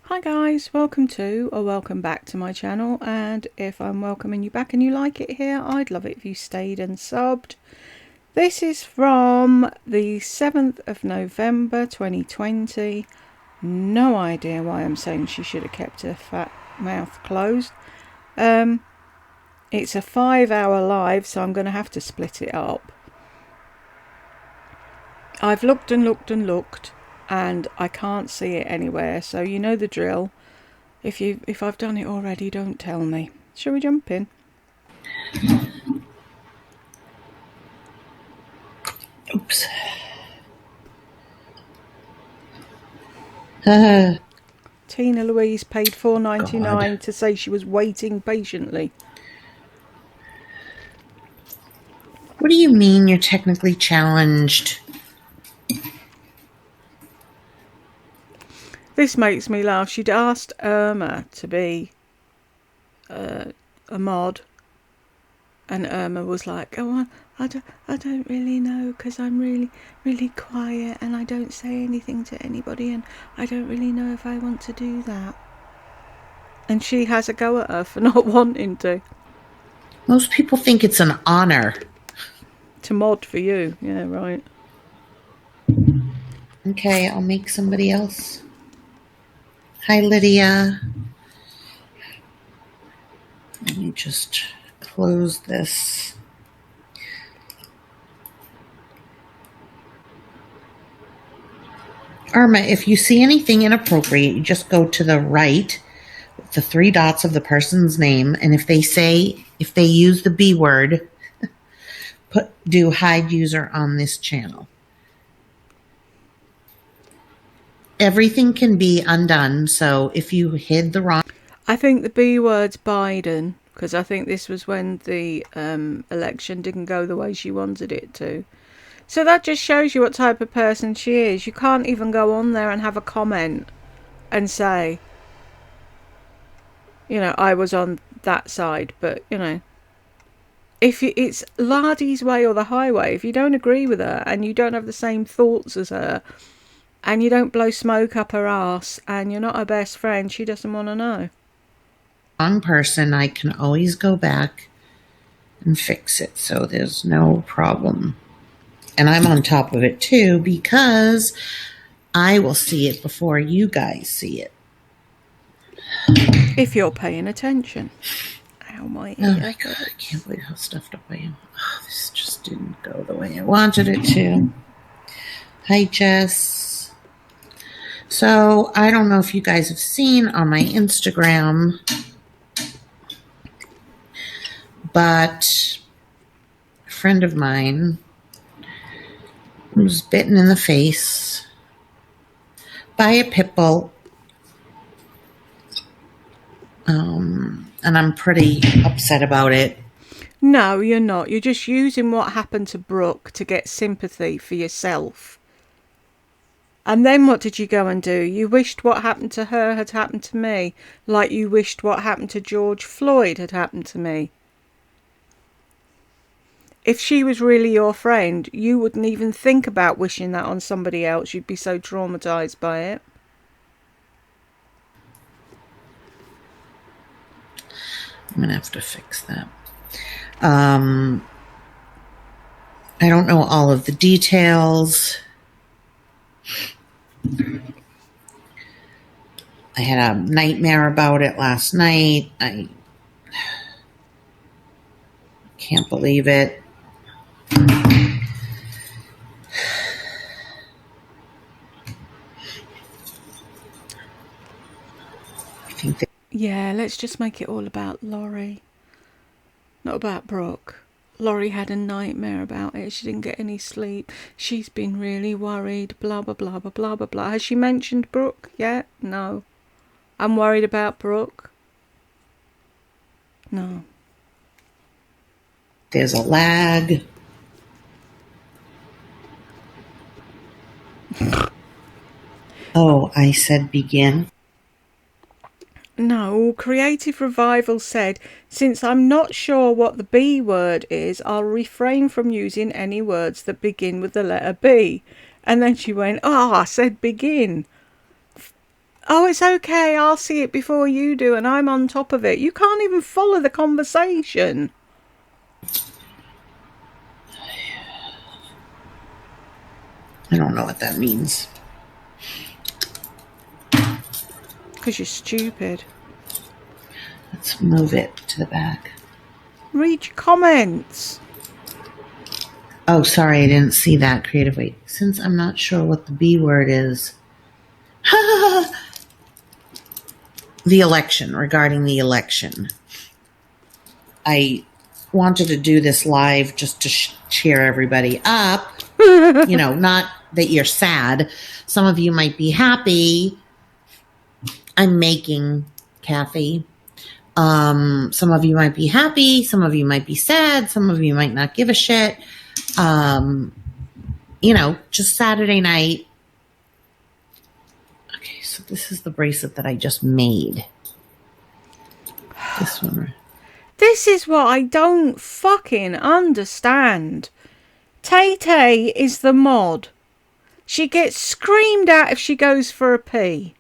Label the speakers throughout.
Speaker 1: Hi guys, welcome to or welcome back to my channel, and if I'm welcoming you back and you like it here, I'd love it if you stayed and subbed. This is from the 7th of November 2020. No idea why I'm saying she should have kept her fat mouth closed. It's a 5-hour live, so I'm going to have to split it up. I've looked and looked and looked and I can't see it anywhere, so you know the drill. If I've done it already, don't tell me. Shall we jump in?
Speaker 2: Oops.
Speaker 1: Tina Louise paid $4.99 to say she was waiting patiently.
Speaker 2: What do you mean you're technically challenged?
Speaker 1: This makes me laugh. She'd asked Irma to be a mod, and Irma was like, "Oh, I don't really know because I'm really quiet and I don't say anything to anybody, and I don't really know if I want to do that." And she has a go at her for not wanting to.
Speaker 2: Most people think it's an honor.
Speaker 1: To mod for you, yeah, right.
Speaker 2: Okay, I'll make somebody else. Hi, Lydia. Let me just close this. Irma, if you see anything inappropriate, you just go to the right with the 3 dots of the person's name, and if they use the B word, do hide user on this channel. Everything can be undone, so if you hid the wrong...
Speaker 1: I think the B word's Biden, because I think this was when the election didn't go the way she wanted it to. So that just shows you what type of person she is. You can't even go on there and have a comment and say, you know, I was on that side, but, you know, if it's Lardy's way or the highway, if you don't agree with her and you don't have the same thoughts as her and you don't blow smoke up her ass and you're not her best friend, she doesn't want to know.
Speaker 2: Wrong person, I can always go back and fix it, so there's no problem. And I'm on top of it too, because I will see it before you guys see it.
Speaker 1: If you're paying attention. Ow, my ear.
Speaker 2: Oh my god, I can't believe how stuffed up I am. Oh, this just didn't go the way I wanted it to. Hi, Jess. So, I don't know if you guys have seen on my Instagram, but a friend of mine was bitten in the face by a pit bull. And I'm pretty upset about it.
Speaker 1: No, you're not. You're just using what happened to Brooke to get sympathy for yourself. And then what did you go and do? You wished what happened to her had happened to me, like you wished what happened to George Floyd had happened to me. If she was really your friend, you wouldn't even think about wishing that on somebody else. You'd be so traumatized by it.
Speaker 2: I'm going to have to fix that. I don't know all of the details. I had a nightmare about it last night. I can't believe it. I think that...
Speaker 1: Yeah, let's just make it all about Laurie. Not about Brooke. Laurie had a nightmare about it. She didn't get any sleep. She's been really worried. Blah, blah, blah, blah, blah, blah, blah. Has she mentioned Brooke yet? No. I'm worried about Brooke. No.
Speaker 2: There's a lag. Oh, I said begin.
Speaker 1: No, Creative Revival said, since I'm not sure what the B word is, I'll refrain from using any words that begin with the letter B. And then she went, I said begin. Oh, it's okay. I'll see it before you do, and I'm on top of it. You can't even follow the conversation.
Speaker 2: I don't know what that means.
Speaker 1: Because you're stupid.
Speaker 2: Let's move it to the back.
Speaker 1: Read your comments.
Speaker 2: Oh, sorry, I didn't see that. Creative. Wait, since I'm not sure what the B word is. The election, regarding the election. I wanted to do this live just to cheer everybody up. Not that you're sad. Some of you might be happy. I'm making Kathy. Some of you might be happy. Some of you might be sad. Some of you might not give a shit. Just Saturday night. Okay, so this is the bracelet that I just made. This one.
Speaker 1: This is what I don't fucking understand. Tay-Tay is the mod. She gets screamed at if she goes for a pee.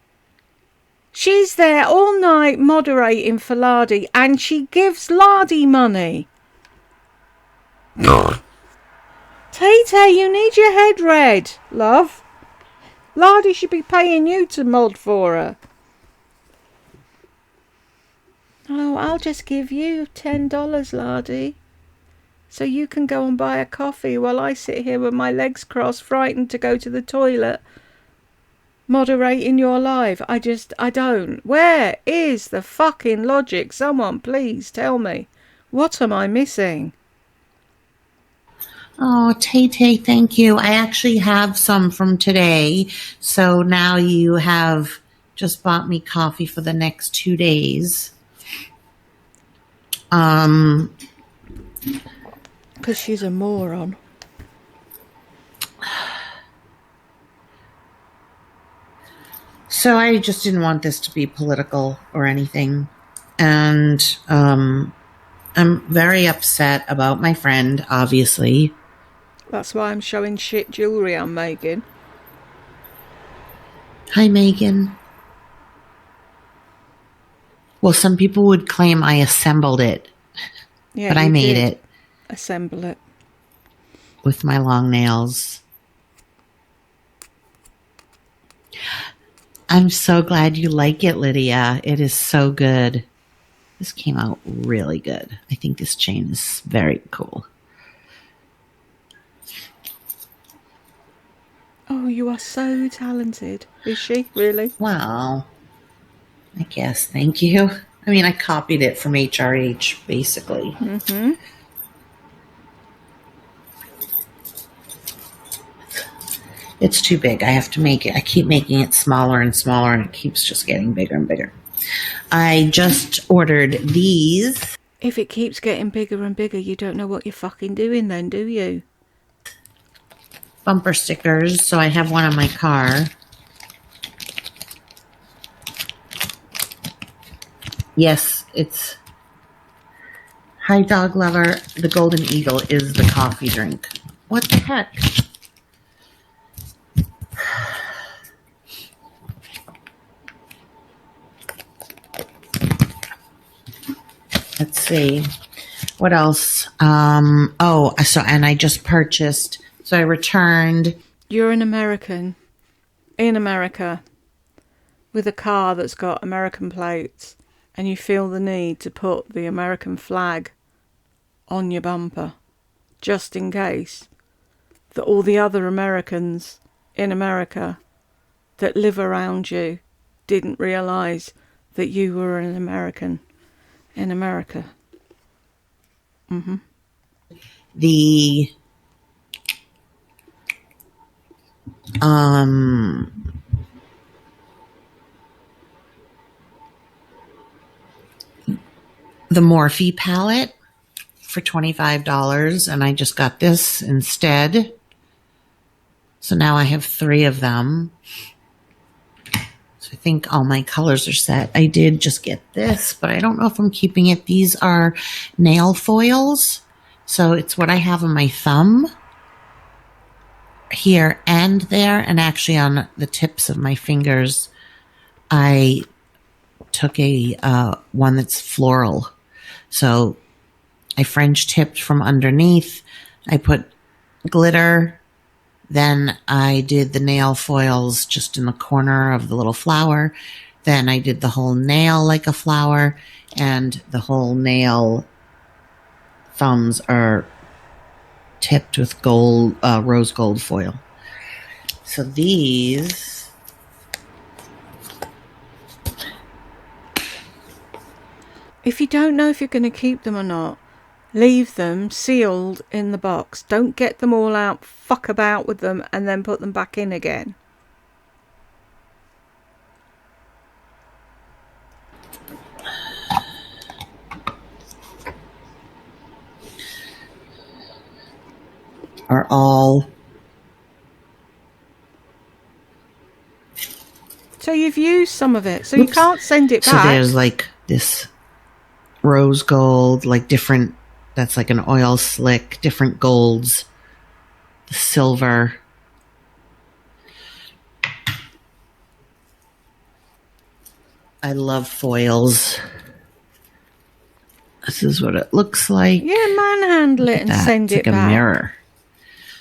Speaker 1: She's there all night moderating for Lardy, and she gives Lardy money. Tay-Tay, you need your head read, love. Lardy should be paying you to mod for her. Oh, I'll just give you $10, Lardy. So you can go and buy a coffee while I sit here with my legs crossed, frightened to go to the toilet, moderating your live. I don't. Where is the fucking logic? Someone please tell me. What am I missing?
Speaker 2: Oh, Tay-Tay, thank you. I actually have some from today. So now you have just bought me coffee for the next 2 days.
Speaker 1: Because she's a moron.
Speaker 2: So I just didn't want this to be political or anything. And I'm very upset about my friend, obviously.
Speaker 1: That's why I'm showing shit jewellery I'm making.
Speaker 2: Hi, Megan. Well, some people would claim I assembled it.
Speaker 1: Yeah,
Speaker 2: but I made it.
Speaker 1: Assemble it.
Speaker 2: With my long nails. I'm so glad you like it, Lydia. It is so good. This came out really good. I think this chain is very cool.
Speaker 1: Oh, you are so talented. Is she? Really?
Speaker 2: Well, I guess. Thank you. I mean, I copied it from HRH, basically.
Speaker 1: Mm-hmm.
Speaker 2: It's too big. I have to make it. I keep making it smaller and smaller, and it keeps just getting bigger and bigger. I just ordered these.
Speaker 1: If it keeps getting bigger and bigger, you don't know what you're fucking doing then, do you?
Speaker 2: Bumper stickers. So I have one on my car. Yes, it's Hi Dog Lover. The Golden Eagle is the coffee drink. What the heck? Let's see. What else? And I just purchased. So I returned.
Speaker 1: You're an American in America with a car that's got American plates, and you feel the need to put the American flag on your bumper just in case that all the other Americans in America that live around you didn't realise that you were an American in America. Mm-hmm.
Speaker 2: The Morphe palette for $25, and I just got this instead. So now I have 3 of them. So I think all my colors are set. I did just get this, but I don't know if I'm keeping it. These are nail foils. So it's what I have on my thumb here and there, and actually on the tips of my fingers I took a one that's floral. So I French tipped from underneath. I put glitter. Then I did the nail foils just in the corner of the little flower. Then I did the whole nail like a flower, and the whole nail thumbs are tipped with gold, rose gold foil. So these,
Speaker 1: If you don't know if you're going to keep them or not, leave them sealed in the box. Don't get them all out, fuck about with them, and then put them back in again.
Speaker 2: are all,
Speaker 1: So you've used some of it, so you can't send it back.
Speaker 2: So there's like this rose gold, like different, that's like an oil slick, different golds, the silver. I love foils. This is what it looks like.
Speaker 1: Yeah, manhandle it and send it back. It's like a
Speaker 2: mirror.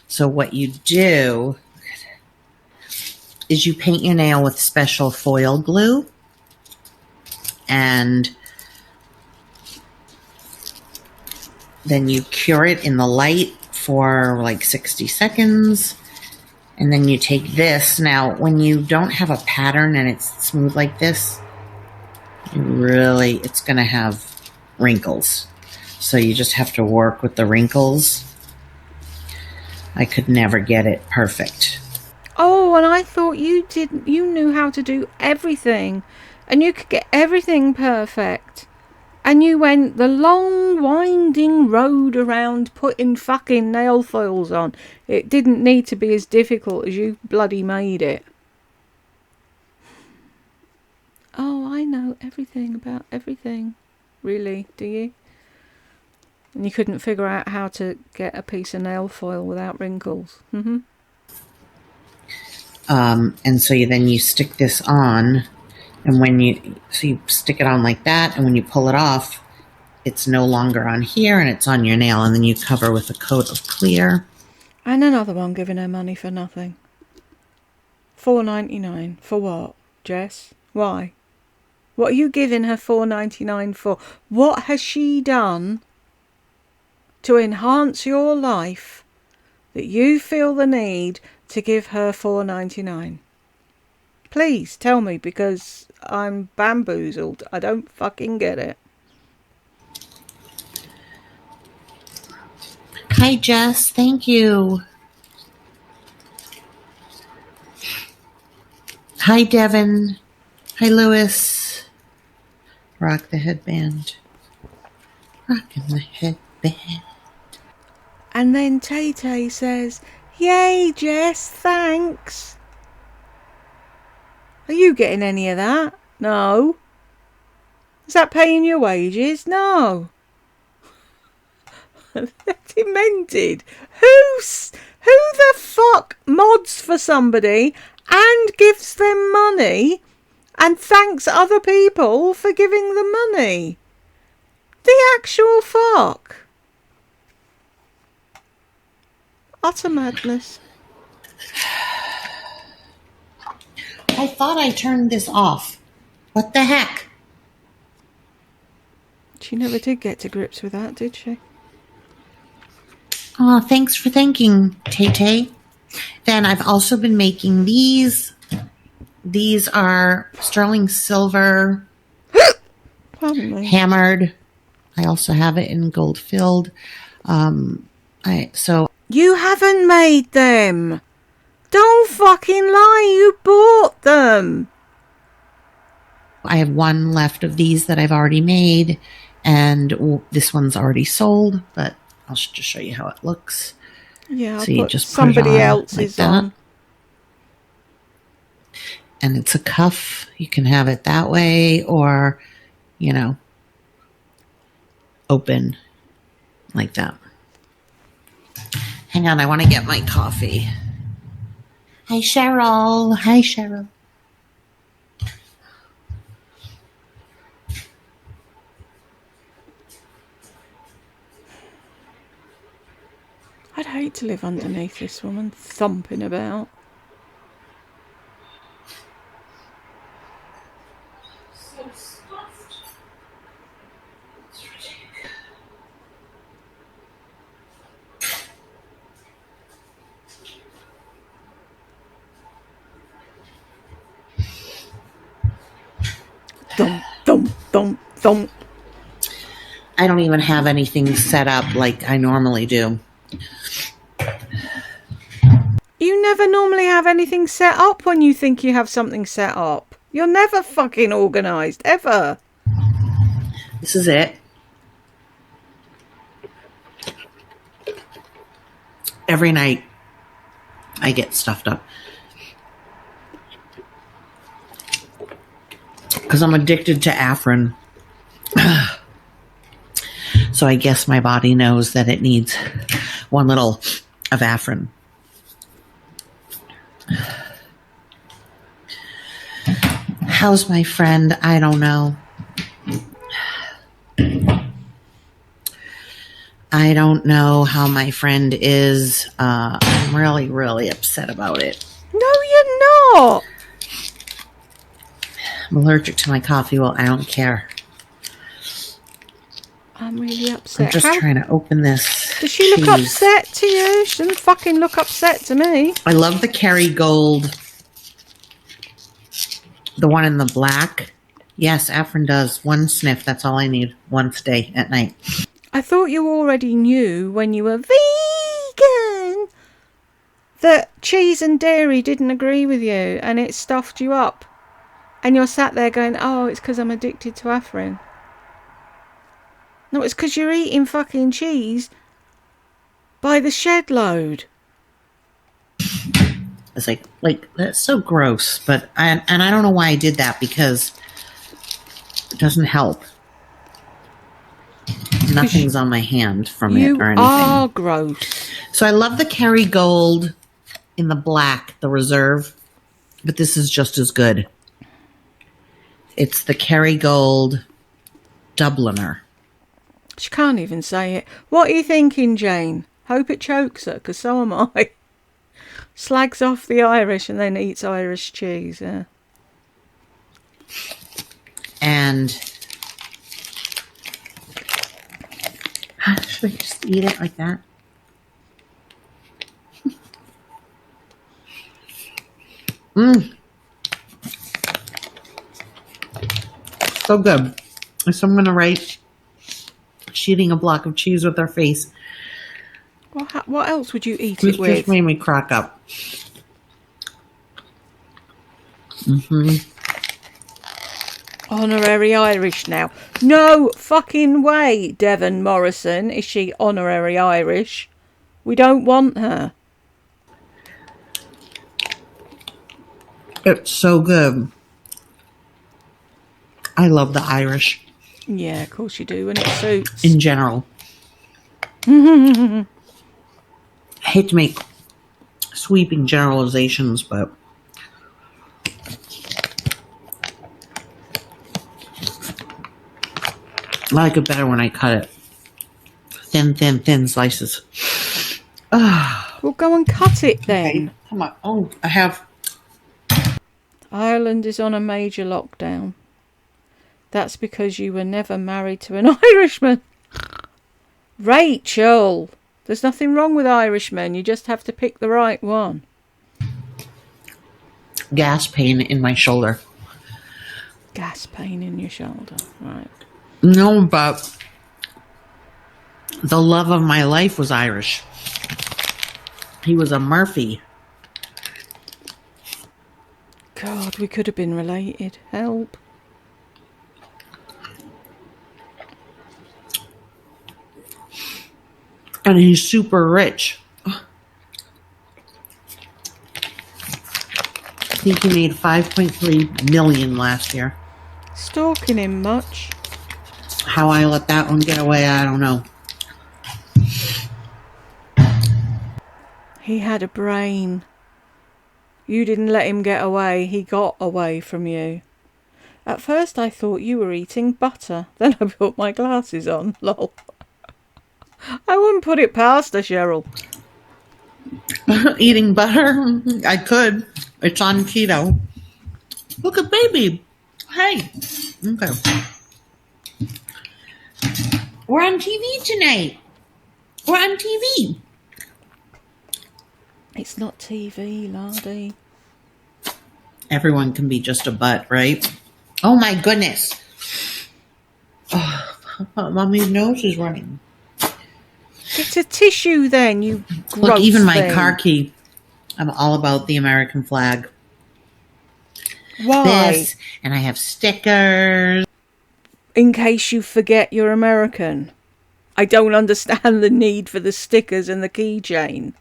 Speaker 2: So what you do is you paint your nail with special foil glue, and then you cure it in the light for like 60 seconds. And then you take this. Now, when you don't have a pattern and it's smooth like this, it's going to have wrinkles. So you just have to work with the wrinkles. I could never get it perfect.
Speaker 1: Oh, and I thought you knew how to do everything, and you could get everything perfect. And you went the long, winding road around putting fucking nail foils on. It didn't need to be as difficult as you bloody made it. Oh, I know everything about everything. Really, do you? And you couldn't figure out how to get a piece of nail foil without wrinkles. Mm-hmm.
Speaker 2: And so then you stick this on, and you stick it on like that, and when you pull it off, it's no longer on here, and it's on your nail, and then you cover with a coat of clear.
Speaker 1: And another one giving her money for nothing. $4.99 for what, Jess? Why? What are you giving her $4.99 for? What has she done to enhance your life that you feel the need to give her $4.99? Please tell me, because I'm bamboozled. I don't fucking get it.
Speaker 2: Hi, Jess. Thank you. Hi, Devin. Hi, Lewis. Rock the headband. Rocking the headband.
Speaker 1: And then Tay-Tay says, "Yay, Jess, thanks." Are you getting any of that? No. Is that paying your wages? No. That's demented. Who the fuck mods for somebody and gives them money and thanks other people for giving them money? The actual fuck. Utter madness.
Speaker 2: I thought I turned this off. What the heck?
Speaker 1: She never did get to grips with that, did she?
Speaker 2: Oh, thanks for thanking, Tay-Tay. Then I've also been making these. These are sterling silver, hammered. I also have it in gold filled.
Speaker 1: You haven't made them. Don't fucking lie. You bought them.
Speaker 2: I have one left of these that I've already made, and this one's already sold, but I'll just show you how it looks.
Speaker 1: Yeah,
Speaker 2: so you just
Speaker 1: somebody else's like on.
Speaker 2: And it's a cuff. You can have it that way, or, open like that. Hang on, I want to get my coffee. Hi, Cheryl. Hi, Cheryl.
Speaker 1: hate to live underneath this woman thumping about.
Speaker 2: So stuffed.
Speaker 1: Thump, thump, thump, thump.
Speaker 2: I don't even have anything set up like I normally do.
Speaker 1: You never normally have anything set up when you think you have something set up. You're never fucking organised, ever.
Speaker 2: This is it. Every night I get stuffed up. Because I'm addicted to Afrin. So I guess my body knows that it needs one little of Afrin. How's my friend? I don't know. I don't know how my friend is. I'm really, really upset about it.
Speaker 1: No, you're not.
Speaker 2: I'm allergic to my coffee. Well, I don't care.
Speaker 1: I'm really upset.
Speaker 2: I'm just trying to open this.
Speaker 1: Does she look upset to you? She doesn't fucking look upset to me.
Speaker 2: I love the Kerrygold. The one in the black. Yes, Afrin does. One sniff. That's all I need. Once a day at night.
Speaker 1: I thought you already knew when you were vegan that cheese and dairy didn't agree with you and it stuffed you up. And you're sat there going, oh, it's because I'm addicted to Afrin. No, it's because you're eating fucking cheese by the shed load.
Speaker 2: It's like that's so gross. But I don't know why I did that because it doesn't help. Nothing's on my hand from it or anything.
Speaker 1: You are gross.
Speaker 2: So I love the Kerrygold in the black, the reserve, but this is just as good. It's the Kerrygold Dubliner.
Speaker 1: She can't even say it. What are you thinking, Jane? Hope it chokes her, because so am I. Slags off the Irish and then eats Irish cheese. Yeah.
Speaker 2: And should I just eat it like that? So good. So I'm going to write, she eating a block of cheese with her face.
Speaker 1: What else would you eat
Speaker 2: This
Speaker 1: it with?
Speaker 2: just made me crack up.
Speaker 1: Honorary Irish now. No fucking way, Devon Morrison, is she honorary Irish. We don't want her.
Speaker 2: It's so good. I love the Irish.
Speaker 1: Yeah, of course you do, and it suits.
Speaker 2: In general. I hate to make sweeping generalizations, but I like it better when I cut it. Thin slices.
Speaker 1: Well, go and cut it then.
Speaker 2: Okay, come on. Oh, I have.
Speaker 1: Ireland is on a major lockdown. That's because you were never married to an Irishman. Rachel, there's nothing wrong with Irishmen. You just have to pick the right one.
Speaker 2: Gas pain in my shoulder.
Speaker 1: Gas pain in your shoulder. Right.
Speaker 2: No, but the love of my life was Irish. He was a Murphy.
Speaker 1: God, we could have been related. Help.
Speaker 2: And he's super rich. I think he made $5.3 million last year.
Speaker 1: Stalking him much?
Speaker 2: How I let that one get away, I don't know.
Speaker 1: He had a brain. You didn't let him get away. He got away from you. At first I thought you were eating butter. Then I put my glasses on. Lol. I wouldn't put it past her, Cheryl.
Speaker 2: Eating butter? I could. It's on keto. Look at baby. Hey. Okay. We're on TV tonight. We're on TV.
Speaker 1: It's not TV, Lardy.
Speaker 2: Everyone can be just a butt, right? Oh my goodness. Oh, Mommy's nose is running.
Speaker 1: Get a tissue then, you gross
Speaker 2: Look, even my
Speaker 1: thing.
Speaker 2: car key. I'm all about the American flag.
Speaker 1: Why?
Speaker 2: This, and I have stickers.
Speaker 1: In case you forget you're American. I don't understand the need for the stickers and the keychain.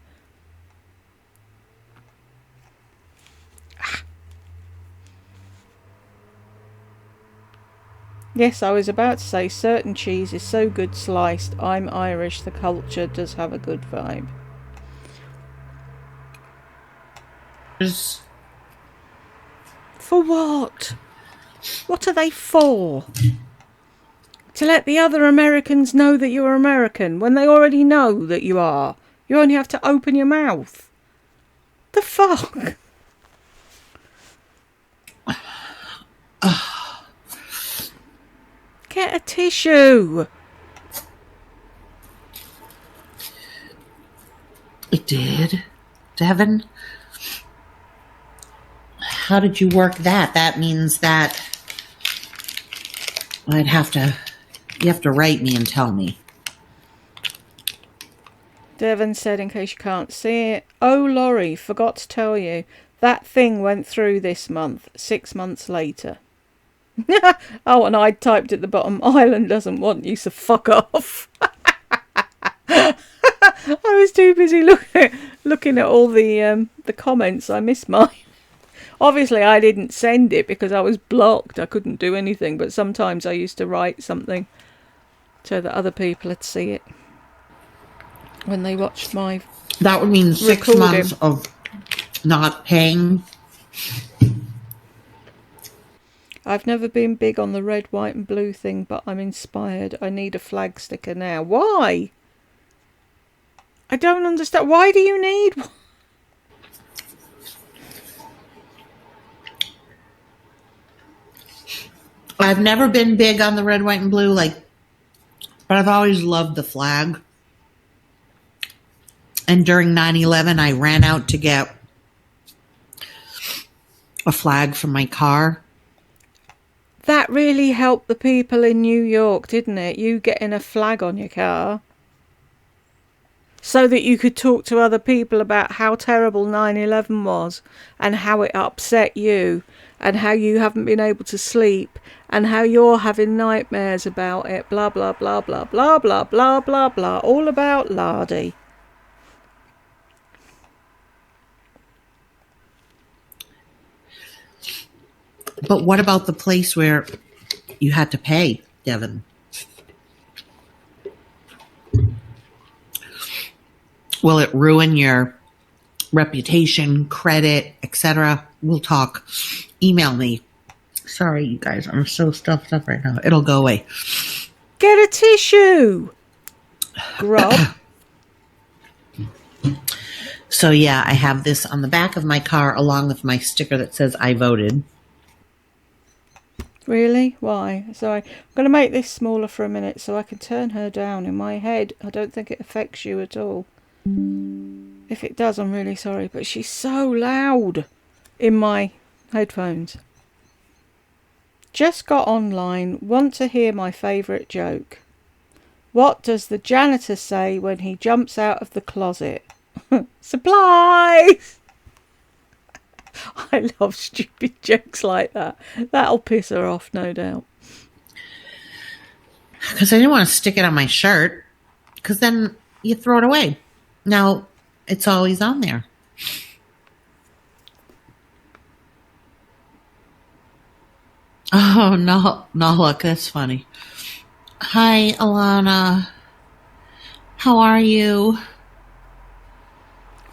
Speaker 1: Yes, I was about to say certain cheese is so good sliced. I'm Irish, the culture does have a good vibe. For what? What are they for? To let the other Americans know that you're American when they already know that you are. You only have to open your mouth. The fuck? Get a tissue.
Speaker 2: It did, Devin. How did you work that? That means that you have to write me and tell me.
Speaker 1: Devon said, in case you can't see it, oh, Laurie, forgot to tell you, that thing went through this month, 6 months later. Oh, and I typed at the bottom, Ireland doesn't want you, so fuck off. I was too busy looking at all the comments. I missed mine. Obviously, I didn't send it because I was blocked. I couldn't do anything, but sometimes I used to write something so that other people would see it when they watched my
Speaker 2: That would mean 6
Speaker 1: recording.
Speaker 2: months of not paying.
Speaker 1: I've never been big on the red, white and blue thing, but I'm inspired. I need a flag sticker now. Why? I don't understand. Why do you need one?
Speaker 2: I've never been big on the red, white, and blue, but I've always loved the flag. And during 9/11, I ran out to get a flag from my car.
Speaker 1: That really helped the people in New York, didn't it? You getting a flag on your car. So that you could talk to other people about how terrible 9/11 was and how it upset you and how you haven't been able to sleep and how you're having nightmares about it. Blah, blah, blah, blah, blah, blah, blah, blah, blah. All about Lardy.
Speaker 2: But what about the place where you had to pay, Devin? Will it ruin your reputation, credit, etc.? We'll talk. Email me. Sorry, you guys. I'm so stuffed up right now. It'll go away.
Speaker 1: Get a tissue. Grub.
Speaker 2: So yeah, I have this on the back of my car along with my sticker that says I voted.
Speaker 1: Really? Why? Sorry. I'm going to make this smaller for a minute so I can turn her down in my head. I don't think it affects you at all. If it does, I'm really sorry. But she's so loud in my headphones. Just got online. Want to hear my favourite joke. What does the janitor say when he jumps out of the closet? Supplies! I love stupid jokes like that. That'll piss her off, no doubt.
Speaker 2: Because I didn't want to stick it on my shirt. Because then you throw it away. Now, it's always on there. Oh, no, look, that's funny. Hi, Alana. How are you?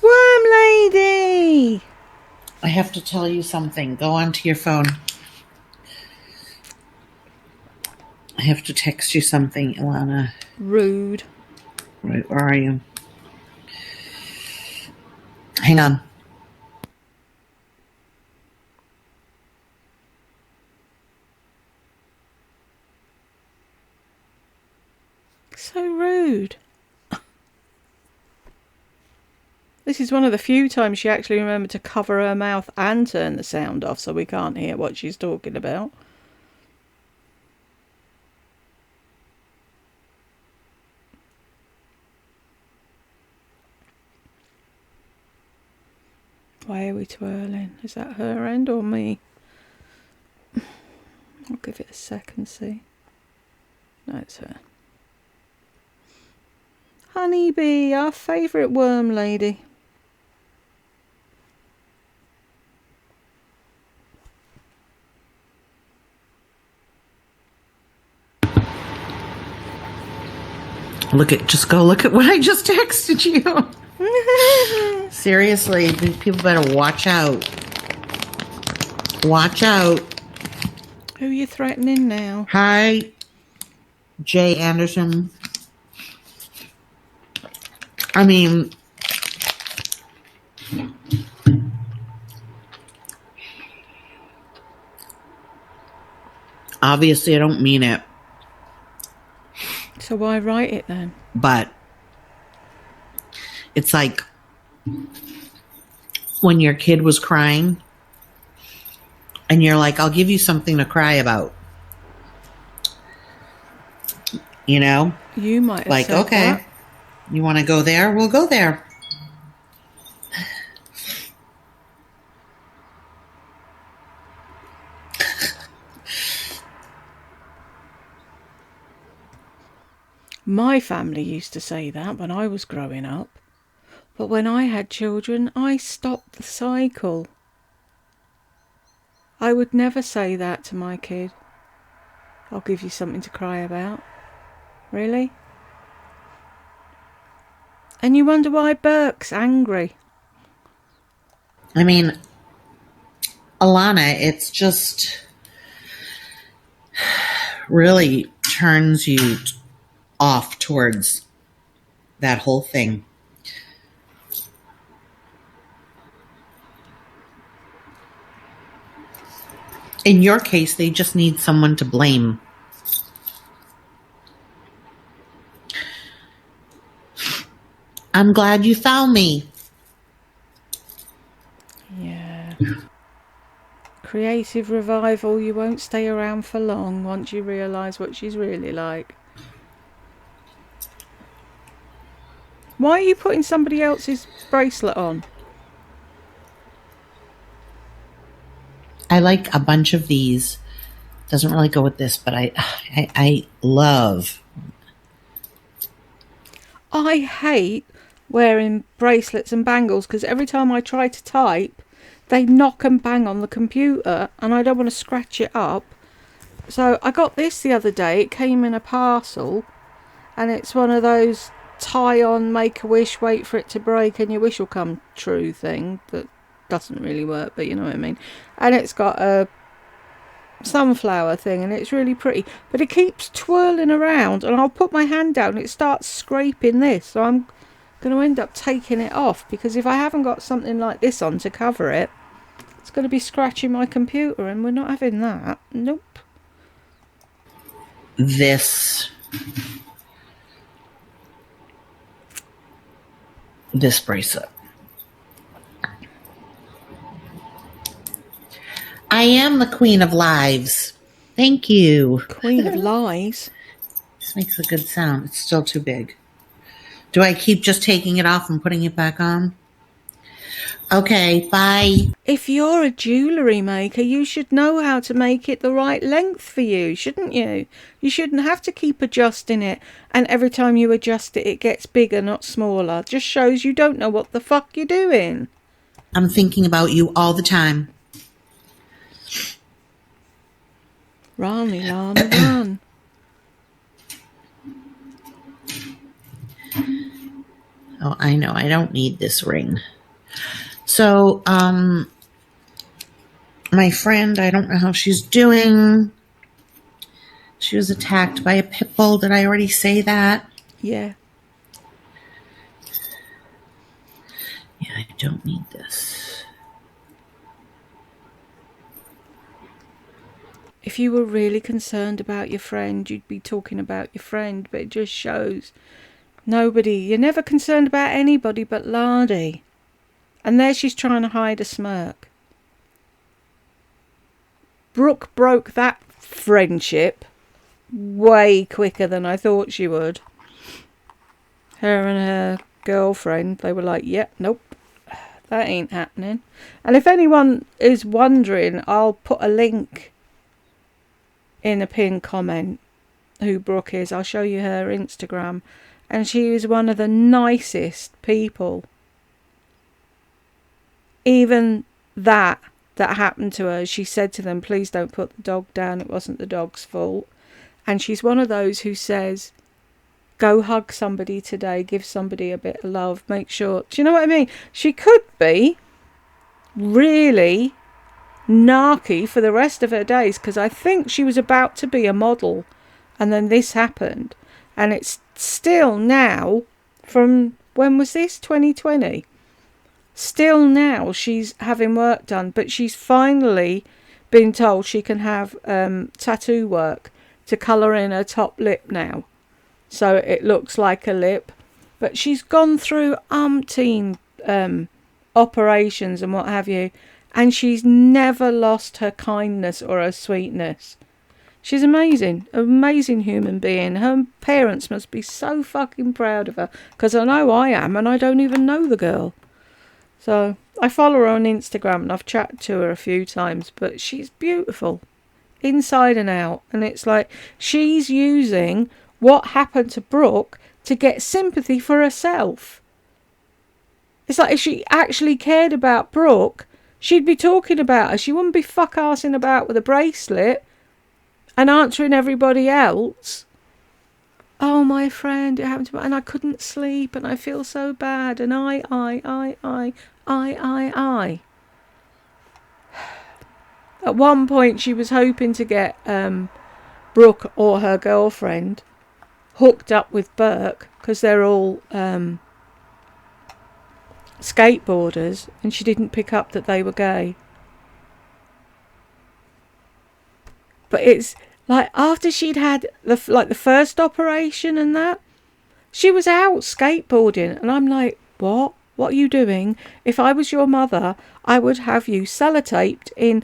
Speaker 1: Worm lady!
Speaker 2: I have to tell you something. Go onto your phone. I have to text you something, Ilana.
Speaker 1: Rude.
Speaker 2: Right, where are you? Hang on.
Speaker 1: So rude. This is one of the few times she actually remembered to cover her mouth and turn the sound off so we can't hear what she's talking about. Why are we twirling? Is that her end or me? I'll give it a second, see. No, it's her. Honeybee, our favourite worm lady.
Speaker 2: Just go look at what I just texted you. Seriously, these people better watch out. Watch out.
Speaker 1: Who are you threatening now?
Speaker 2: Hi, Jay Anderson. I mean, obviously I don't mean it.
Speaker 1: So why write it then?
Speaker 2: But it's like when your kid was crying and you're like, I'll give you something to cry about. You know?
Speaker 1: You might have
Speaker 2: like,
Speaker 1: said
Speaker 2: okay,
Speaker 1: that.
Speaker 2: You want to go there? We'll go there.
Speaker 1: My family used to say that when I was growing up. But when I had children, I stopped the cycle. I would never say that to my kid. I'll give you something to cry about. Really? And you wonder why Burke's angry.
Speaker 2: I mean, Alana, it's just really turns you off towards that whole thing. In your case, they just need someone to blame. I'm glad you found me.
Speaker 1: Yeah. Creative revival, you won't stay around for long once you realise what she's really like. Why are you putting somebody else's bracelet on?
Speaker 2: I like a bunch of these. Doesn't really go with this, but I love.
Speaker 1: I hate wearing bracelets and bangles because every time I try to type, they knock and bang on the computer and I don't want to scratch it up. So I got this the other day. It came in a parcel and it's one of those tie on, make a wish, wait for it to break and your wish will come true thing that doesn't really work, but you know what I mean. And it's got a sunflower thing and it's really pretty, but it keeps twirling around and I'll put my hand down and it starts scraping this, so I'm going to end up taking it off because if I haven't got something like this on to cover it, it's going to be scratching my computer and we're not having that. Nope.
Speaker 2: This bracelet. I am the queen of lives. Thank you.
Speaker 1: Queen of lies.
Speaker 2: This makes a good sound. It's still too big. Do I keep just taking it off and putting it back on? Okay, bye.
Speaker 1: If you're a jewellery maker, you should know how to make it the right length for you, shouldn't you? You shouldn't have to keep adjusting it, and every time you adjust it, it gets bigger, not smaller. Just shows you don't know what the fuck you're doing.
Speaker 2: I'm thinking about you all the time.
Speaker 1: Run, Ilana, run.
Speaker 2: Oh, I know. I don't need this ring. So, my friend, I don't know how she's doing. She was attacked by a pit bull. Did I already say that?
Speaker 1: Yeah.
Speaker 2: Yeah, I don't need this.
Speaker 1: If you were really concerned about your friend, you'd be talking about your friend, but it just shows you're never concerned about anybody but Lardy. And there she's trying to hide a smirk. Brooke broke that friendship way quicker than I thought she would. Her and her girlfriend, they were like, yep, nope, that ain't happening. And if anyone is wondering, I'll put a link in a pinned comment who Brooke is. I'll show you her Instagram. And she was one of the nicest people. Even that happened to her, she said to them, please don't put the dog down, it wasn't the dog's fault. And she's one of those who says, go hug somebody today, give somebody a bit of love, make sure, do you know what I mean? She could be really narky for the rest of her days, because I think she was about to be a model and then this happened. And it's still now, from when was this, 2020? Still now she's having work done, but she's finally been told she can have tattoo work to colour in her top lip now, so it looks like a lip. But she's gone through umpteen operations and what have you, and she's never lost her kindness or her sweetness. She's amazing human being. Her parents must be so fucking proud of her, because I know I am, and I don't even know the girl. So I follow her on Instagram and I've chatted to her a few times, but she's beautiful inside and out. And it's like she's using what happened to Brooke to get sympathy for herself. It's like if she actually cared about Brooke, she'd be talking about her. She wouldn't be fuck-arsing about with a bracelet and answering everybody else. Oh, my friend, it happened to me, and I couldn't sleep, and I feel so bad, and I. At one point, she was hoping to get Brooke or her girlfriend hooked up with Burke, because they're all skateboarders, and she didn't pick up that they were gay. But it's like after she'd had the first operation and that, she was out skateboarding, and I'm like, what? What are you doing? If I was your mother, I would have you sellotaped in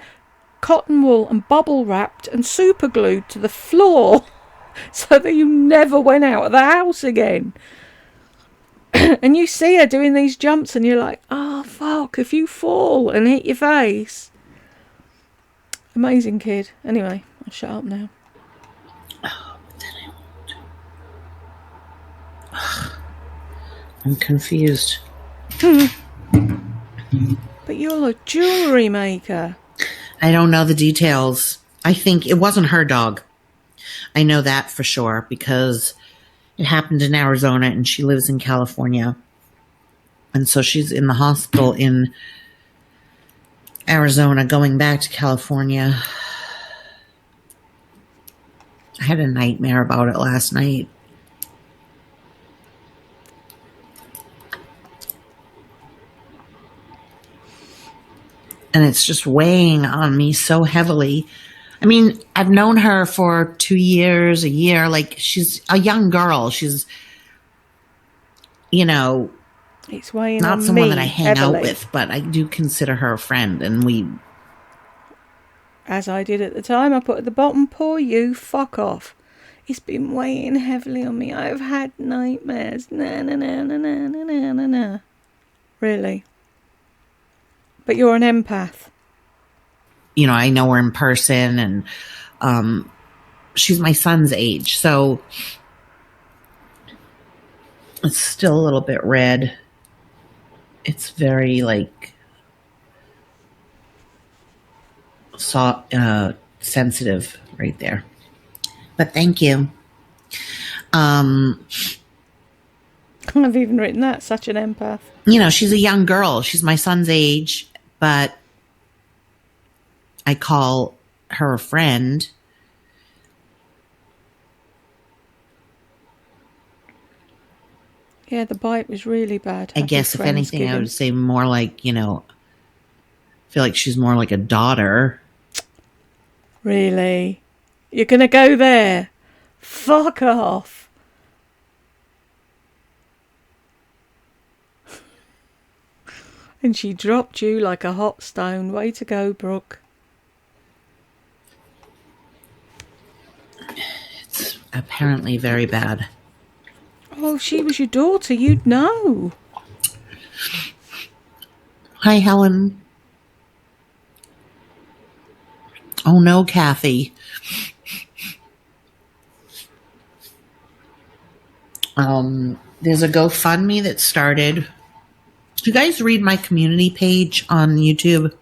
Speaker 1: cotton wool and bubble wrapped and super glued to the floor so that you never went out of the house again. And you see her doing these jumps and you're like, oh fuck, if you fall and hit your face. Amazing kid. Anyway, I'll shut up now.
Speaker 2: Oh, but then I won't. I'm confused.
Speaker 1: But you're a jewellery maker.
Speaker 2: I don't know the details. I think it wasn't her dog. I know that for sure because it happened in Arizona and she lives in California. And so she's in the hospital in Arizona going back to California. I had a nightmare about it last night. And it's just weighing on me so heavily. I mean, I've known her for 2 years, a year. Like, she's a young girl. She's,
Speaker 1: It's weighing
Speaker 2: not
Speaker 1: on
Speaker 2: someone
Speaker 1: me
Speaker 2: that I hang
Speaker 1: heavily.
Speaker 2: out with, but I do consider her a friend. And we,
Speaker 1: as I did at the time, I put at the bottom, poor you, fuck off. It's been weighing heavily on me. I've had nightmares. Na na na na na na na na na. Really. But you're an empath.
Speaker 2: I know her in person, and she's my son's age, so it's still a little bit red. It's very sensitive right there. But thank you.
Speaker 1: I've even written that, such an empath.
Speaker 2: She's a young girl. She's my son's age, but I call her a friend.
Speaker 1: Yeah, the bite was really bad.
Speaker 2: I guess if anything, I would say more like, I feel like she's more like a daughter.
Speaker 1: Really? You're going to go there? Fuck off. And she dropped you like a hot stone. Way to go, Brooke.
Speaker 2: It's apparently very bad.
Speaker 1: Oh, if she was your daughter, you'd know.
Speaker 2: Hi, Helen. Oh no, Kathy. There's a GoFundMe that started. Do you guys read my community page on YouTube?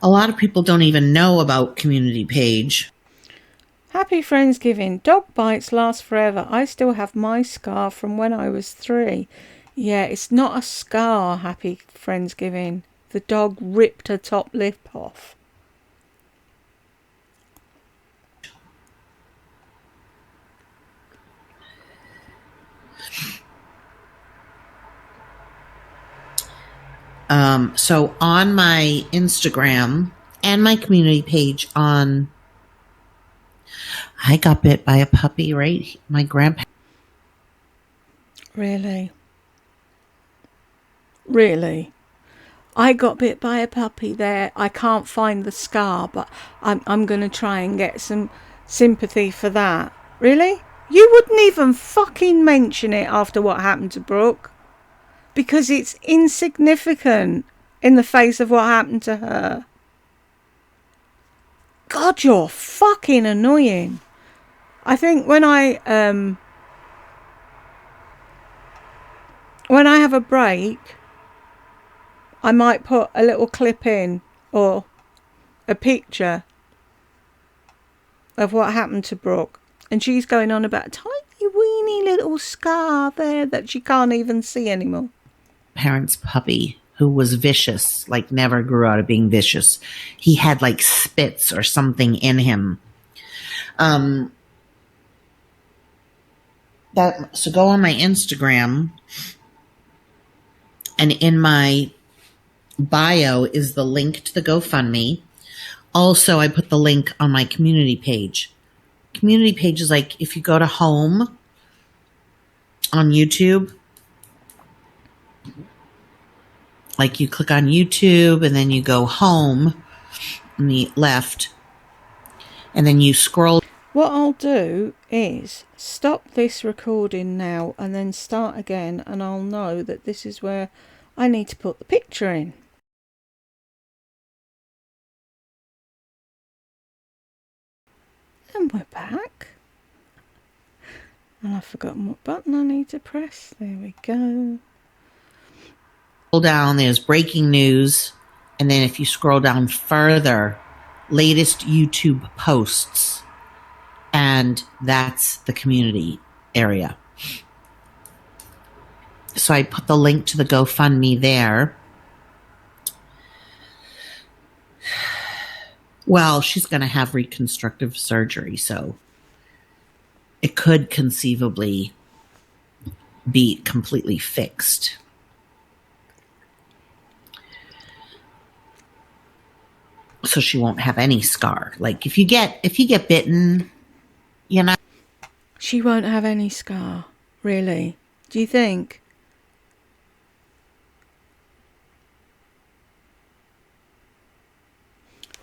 Speaker 2: A lot of people don't even know about community page.
Speaker 1: Happy Friendsgiving. Dog bites last forever. I still have my scar from when I was 3. Yeah, it's not a scar, Happy Friendsgiving. The dog ripped her top lip off.
Speaker 2: So on my Instagram and my community page I got bit by a puppy, right? My grandpa.
Speaker 1: Really? Really? I got bit by a puppy there. I can't find the scar, but I'm going to try and get some sympathy for that. Really? You wouldn't even fucking mention it after what happened to Brooke? Because it's insignificant in the face of what happened to her. God, you're fucking annoying. I think when I have a break, I might put a little clip in or a picture of what happened to Brooke. And she's going on about a tiny weeny little scar there that she can't even see anymore.
Speaker 2: Parents' puppy who was vicious, like never grew out of being vicious. He had like spits or something in him. So go on my Instagram, and in my bio is the link to the GoFundMe. Also, I put the link on my community page. Community page is like if you go to home on YouTube, like you click on YouTube and then you go home on the left and then you scroll.
Speaker 1: What I'll do is stop this recording now and then start again, and I'll know that this is where I need to put the picture in. And we're back. And I've forgotten what button I need to press. There we go.
Speaker 2: Down, there's breaking news, and then if you scroll down further, latest YouTube posts, and that's the community area. So I put the link to the GoFundMe there. Well, she's going to have reconstructive surgery, so it could conceivably be completely fixed. So she won't have any scar. Like if you get bitten,
Speaker 1: She won't have any scar. Really? Do you think?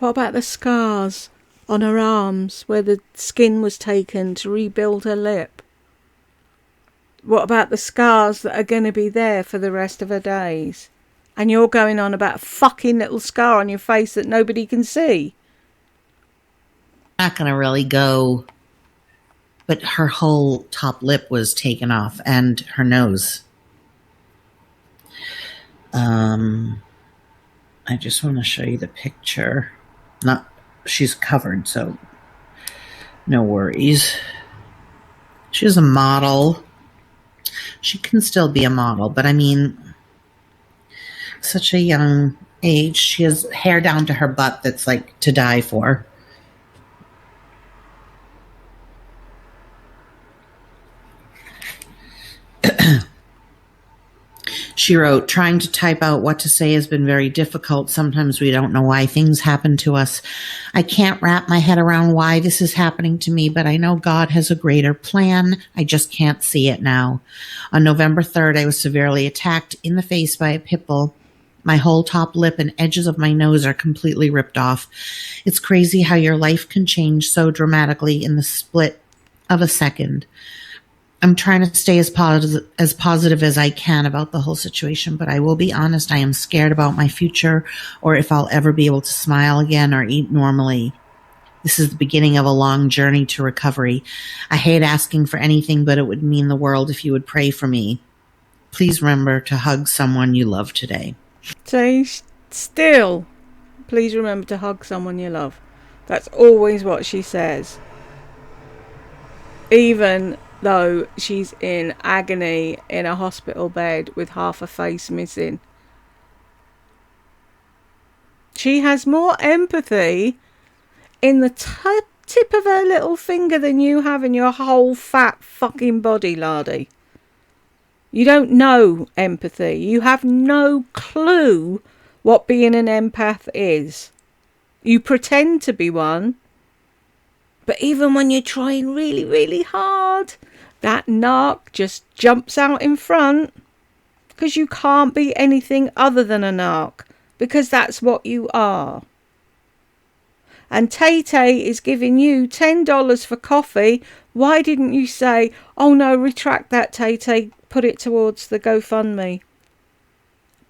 Speaker 1: What about the scars on her arms where the skin was taken to rebuild her lip? What about the scars that are going to be there for the rest of her days? And you're going on about a fucking little scar on your face that nobody can see.
Speaker 2: Not going to really go, but her whole top lip was taken off and her nose. I just want to show you the picture. She's covered, so no worries. She's a model. She can still be a model, but I mean, such a young age. She has hair down to her butt that's like to die for. She wrote, trying to type out what to say has been very difficult. Sometimes we don't know why things happen to us. I can't wrap my head around why this is happening to me, but I know God has a greater plan. I just can't see it now. On November 3rd, I was severely attacked in the face by a pit bull. My whole top lip and edges of my nose are completely ripped off. It's crazy how your life can change so dramatically in the split of a second. I'm trying to stay as positive as I can about the whole situation, but I will be honest, I am scared about my future or if I'll ever be able to smile again or eat normally. This is the beginning of a long journey to recovery. I hate asking for anything, but it would mean the world if you would pray for me. Please remember to hug someone you love today.
Speaker 1: So still, please remember to hug someone you love. That's always what she says. Even though she's in agony in a hospital bed with half a face missing. She has more empathy in the tip of her little finger than you have in your whole fat fucking body, Lardy. You don't know empathy. You have no clue what being an empath is. You pretend to be one. But even when you're trying really, really hard, that narc just jumps out in front. Because you can't be anything other than a narc. Because that's what you are. And Tay-Tay is giving you $10 for coffee. Why didn't you say, oh no, retract that, Tay-Tay, put it towards the GoFundMe?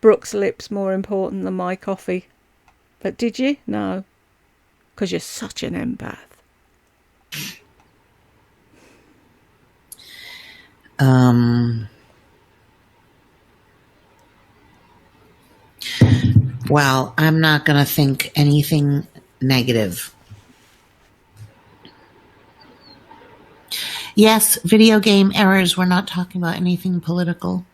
Speaker 1: Brooke's lips more important than my coffee. But did you? No. Because you're such an empath.
Speaker 2: Well, I'm not going to think anything negative. Yes, video game errors. We're not talking about anything political.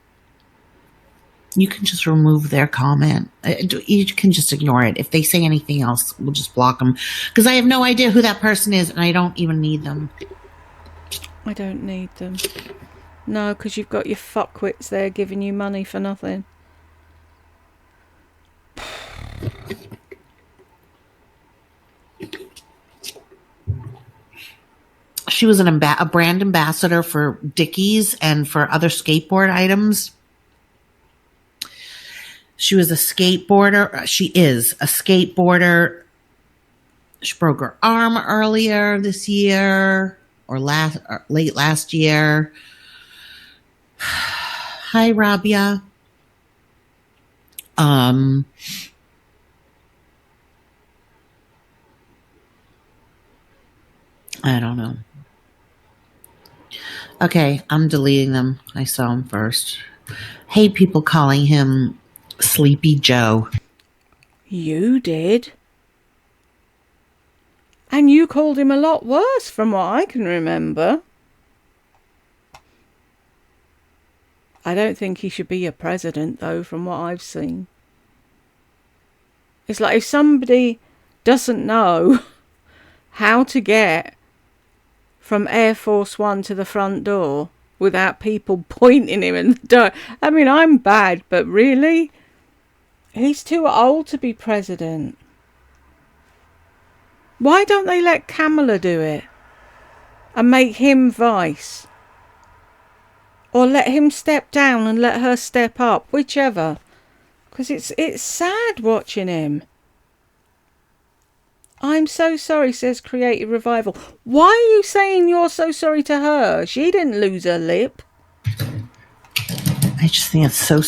Speaker 2: You can just remove their comment. You can just ignore it. If they say anything else, we'll just block them. Because I have no idea who that person is, and I don't even need them.
Speaker 1: I don't need them. No, because you've got your fuckwits there giving you money for nothing.
Speaker 2: She was a brand ambassador for Dickies and for other skateboard items. She was a skateboarder. She is a skateboarder. She broke her arm earlier this year or late last year. Hi, Rabia. I don't know. Okay, I'm deleting them. I saw him first. Hate people calling him Sleepy Joe.
Speaker 1: You did. And you called him a lot worse from what I can remember. I don't think he should be a president, though, from what I've seen. It's like if somebody doesn't know how to get from Air Force One to the front door without people pointing him in the door. I mean, I'm bad, but really? He's too old to be president. Why don't they let Kamala do it? And make him vice? Or let him step down and let her step up, whichever. Because it's sad watching him. I'm so sorry, says Creative Revival. Why are you saying you're so sorry to her? She didn't lose her lip.
Speaker 2: I just think it's so...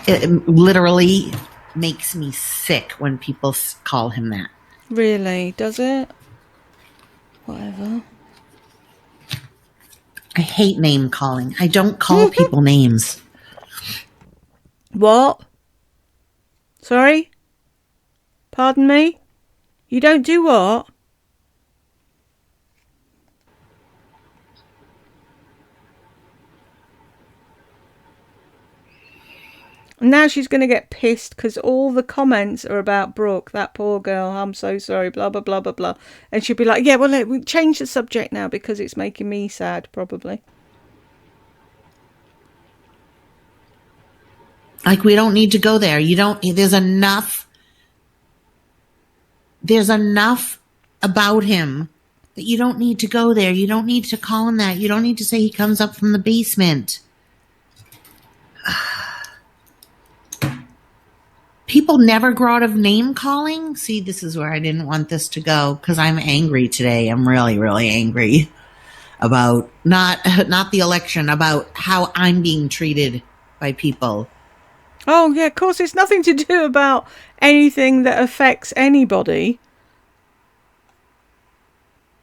Speaker 2: It literally makes me sick when people call him that.
Speaker 1: Really? Does it? Whatever.
Speaker 2: I hate name calling. I don't call people names.
Speaker 1: What? Sorry? Pardon me? You don't do what? And now she's going to get pissed because all the comments are about Brooke, that poor girl. I'm so sorry, blah, blah, blah, blah, blah. And she'll be like, yeah, well, we change the subject now because it's making me sad, probably.
Speaker 2: Like, we don't need to go there. There's enough about him that you don't need to go there. You don't need to call him that. You don't need to say he comes up from the basement. People never grow out of name calling. See, this is where I didn't want this to go, because I'm angry today. I'm really, really angry about not the election, about how I'm being treated by people.
Speaker 1: Oh, yeah, of course, it's nothing to do about anything that affects anybody.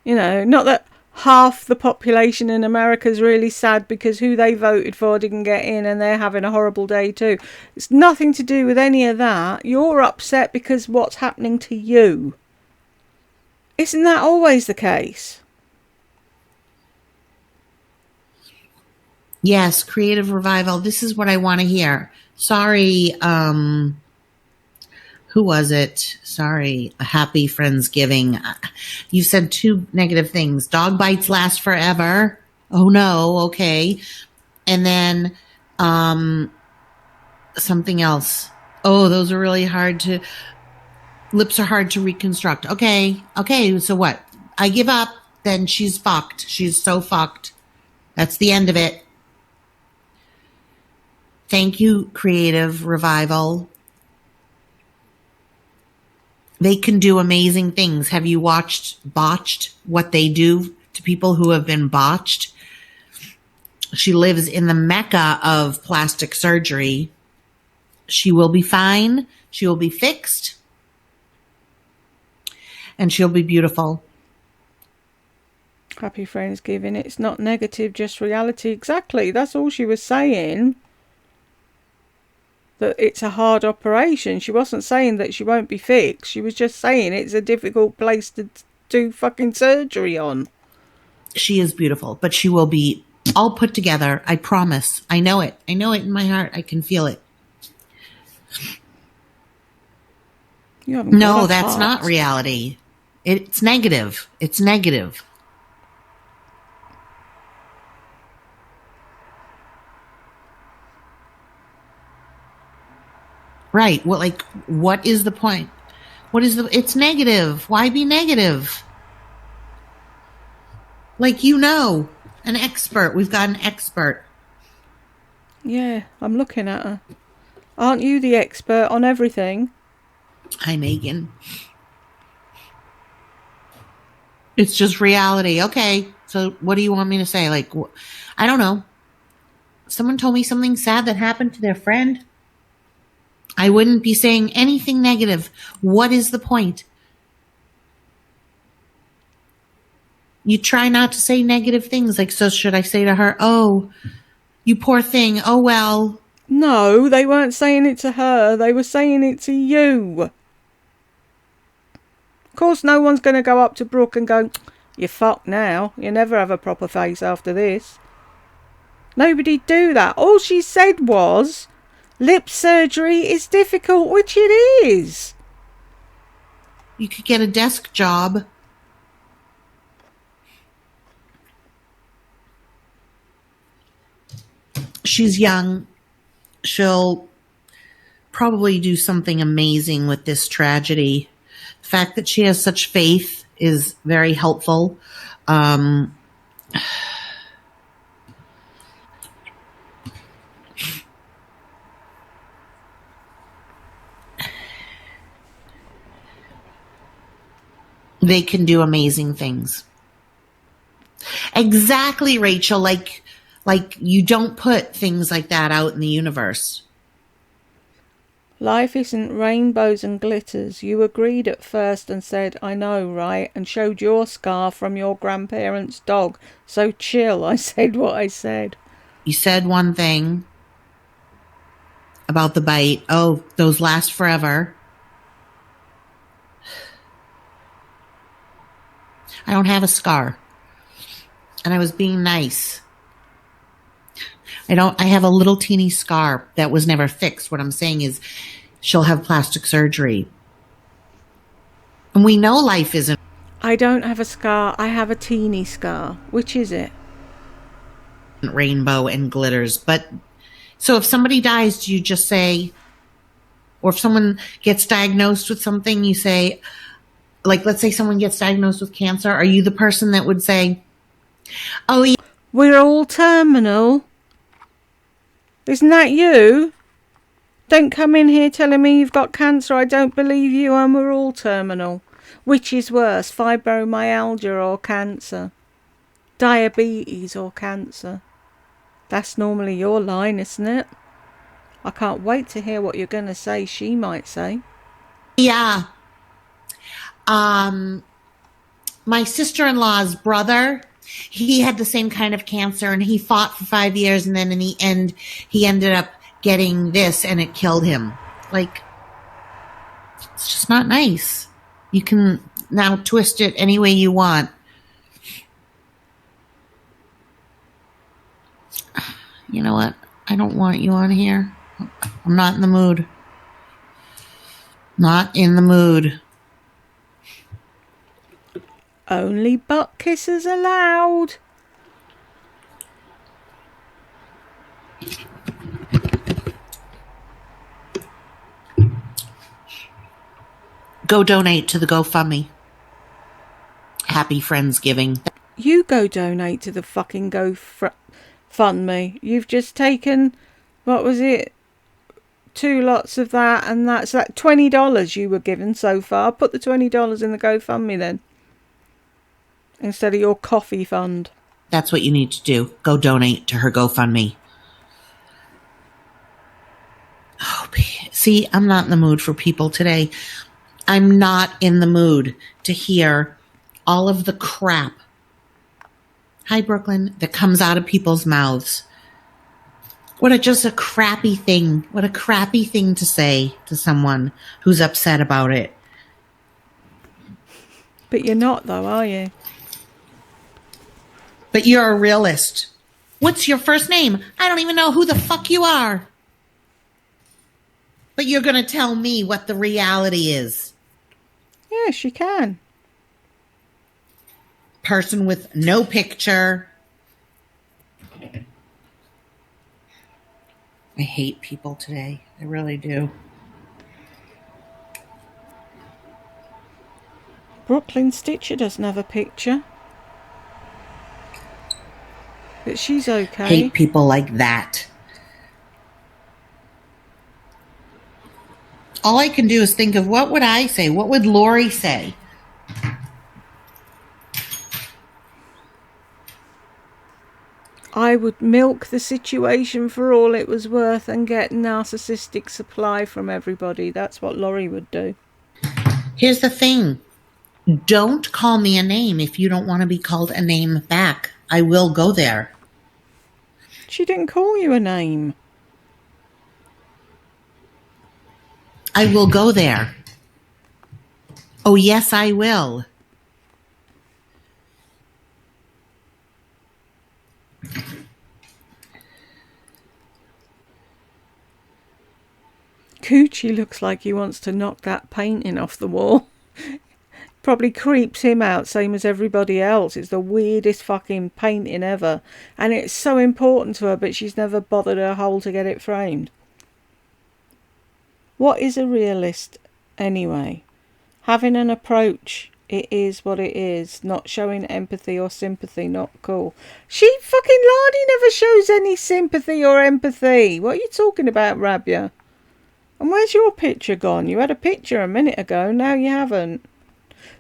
Speaker 1: You know, not that half the population in America is really sad because who they voted for didn't get in and they're having a horrible day too. It's nothing to do with any of that. You're upset because what's happening to you. Isn't that always the case?
Speaker 2: Yes, creative revival. This is what I want to hear. Sorry, who was it? Sorry, a happy Friendsgiving. You said two negative things. Dog bites last forever. Oh no, okay. And then something else. Oh, those are really hard to, lips are hard to reconstruct. Okay, so what? I give up, then she's fucked. She's so fucked. That's the end of it. Thank you, creative revival. They can do amazing things. Have you watched Botched, what they do to people who have been botched? She lives in the mecca of plastic surgery. She will be fine. She will be fixed. And she'll be beautiful.
Speaker 1: Happy Friendsgiving. It's not negative, just reality. Exactly. That's all she was saying. That it's a hard operation. She wasn't saying that she won't be fixed. She was just saying it's a difficult place to do fucking surgery on.
Speaker 2: She is beautiful, but she will be all put together. I promise. I know it. I know it in my heart. I can feel it. No, that's not reality. It's negative. It's negative. Right. Well, like, what is the point? It's negative. Why be negative? Like, an expert. We've got an expert.
Speaker 1: Yeah, I'm looking at her. Aren't you the expert on everything?
Speaker 2: Hi, Megan. It's just reality. Okay. So what do you want me to say? Like, I don't know. Someone told me something sad that happened to their friend. I wouldn't be saying anything negative. What is the point? You try not to say negative things. Like, so should I say to her, oh, you poor thing. Oh, well.
Speaker 1: No, they weren't saying it to her. They were saying it to you. Of course, no one's going to go up to Brooke and go, you're fucked now. You never have a proper face after this. Nobody'd do that. All she said was, lip surgery is difficult, which it is.
Speaker 2: You could get a desk job. She's young. She'll probably do something amazing with this tragedy. The fact that she has such faith is very helpful. They can do amazing things. Exactly, Rachel. Like you don't put things like that out in the universe.
Speaker 1: Life isn't rainbows and glitters. You agreed at first and said, I know, right? And showed your scar from your grandparents' dog. So chill. I said what I said.
Speaker 2: You said one thing about the bite. Oh, those last forever. I don't have a scar. And I was being nice. I have a little teeny scar that was never fixed. What I'm saying is she'll have plastic surgery. And we know life isn't.
Speaker 1: I don't have a scar. I have a teeny scar. Which is it?
Speaker 2: Rainbow and glitters. But So if somebody dies, do you just say, or if someone gets diagnosed with something, you say, like, let's say someone gets diagnosed with cancer, are you the person that would say, oh, yeah,
Speaker 1: We're all terminal. Isn't that you? Don't come in here telling me you've got cancer. I don't believe you, and we're all terminal. Which is worse, fibromyalgia or cancer? Diabetes or cancer? That's normally your line, isn't it? I can't wait to hear what you're going to say. She might say.
Speaker 2: yeah, my sister-in-law's brother, he had the same kind of cancer and he fought for 5 years, and then in the end he ended up getting this and it killed him. Like, it's just not nice. You can now twist it any way you want. You know what? I don't want you on here. I'm not in the mood. Not in the mood.
Speaker 1: Only butt kisses allowed.
Speaker 2: Go donate to the GoFundMe. Happy Friendsgiving.
Speaker 1: You go donate to the fucking GoFundMe. You've just taken, what was it? 2 lots of that, and that's that $20 you were given so far. Put the $20 in the GoFundMe then, instead of your coffee fund.
Speaker 2: That's what you need to do. Go donate to her GoFundMe. Oh, see, I'm not in the mood for people today. I'm not in the mood to hear all of the crap, hi Brooklyn, that comes out of people's mouths. Just a crappy thing. What a crappy thing to say to someone who's upset about it.
Speaker 1: But you're not, though, are you?
Speaker 2: But you're a realist. What's your first name? I don't even know who the fuck you are. But you're going to tell me what the reality is.
Speaker 1: Yes, you can.
Speaker 2: Person with no picture. I hate people today. I really do.
Speaker 1: Brooklyn Stitcher doesn't have a picture. But she's okay.
Speaker 2: Hate people like that. All I can do is think of, what would I say? What would Lori say?
Speaker 1: I would milk the situation for all it was worth and get narcissistic supply from everybody. That's what Laurie would do.
Speaker 2: Here's the thing. Don't call me a name if you don't want to be called a name back. I will go there.
Speaker 1: She didn't call you a name.
Speaker 2: I will go there. Oh, yes, I will.
Speaker 1: Coochie looks like he wants to knock that painting off the wall. Probably creeps him out, same as everybody else. It's the weirdest fucking painting ever. And it's so important to her, but she's never bothered her hole to get it framed. What is a realist, anyway? Having an approach. It is what it is. Not showing empathy or sympathy. Not cool. She fucking Lardy never shows any sympathy or empathy. What are you talking about, Rabia? And where's your picture gone? You had a picture a minute ago. Now you haven't.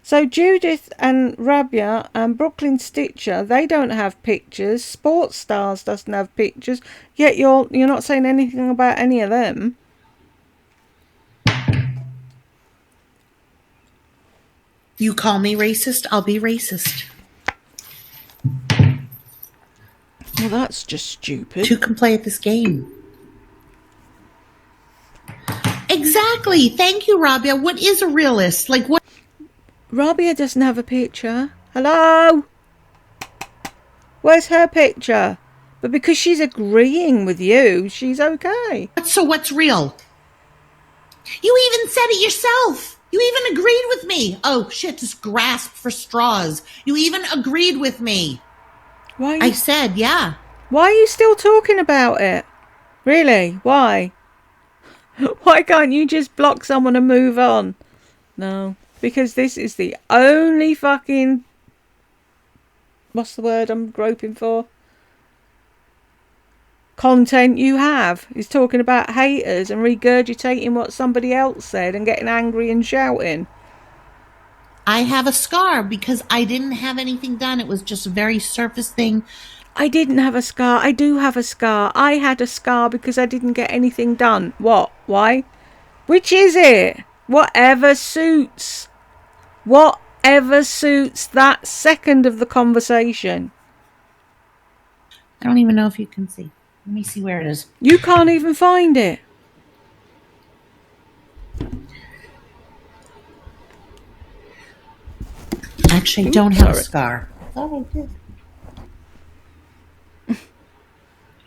Speaker 1: So Judith and Rabia and Brooklyn Stitcher, they don't have pictures. Sports Stars doesn't have pictures. Yet you're not saying anything about any of them.
Speaker 2: You call me racist, I'll be racist.
Speaker 1: Well, that's just stupid.
Speaker 2: Two can play at this game. Exactly. Thank you, Rabia. What is a realist? Like, what?
Speaker 1: Rabia doesn't have a picture. Hello? Where's her picture? But because she's agreeing with you, she's okay.
Speaker 2: So what's real? You even said it yourself. You even agreed with me. Oh, shit, just grasp for straws. You even agreed with me.
Speaker 1: Why?
Speaker 2: I said, yeah.
Speaker 1: Why are you still talking about it? Really? Why? Why can't you just block someone and move on? No. Because this is the only fucking... What's the word I'm groping for? Content you have is talking about haters and regurgitating what somebody else said and getting angry and shouting.
Speaker 2: I have a scar because I didn't have anything done. It was just a very surface thing.
Speaker 1: I didn't have a scar. I do have a scar. I had a scar because I didn't get anything done. What? Why? Which is it? Whatever suits. Whatever suits that second of the conversation.
Speaker 2: I don't even know if you can see. Let me see where it is.
Speaker 1: You can't even find it.
Speaker 2: Actually, I don't have a scar. Oh, I did.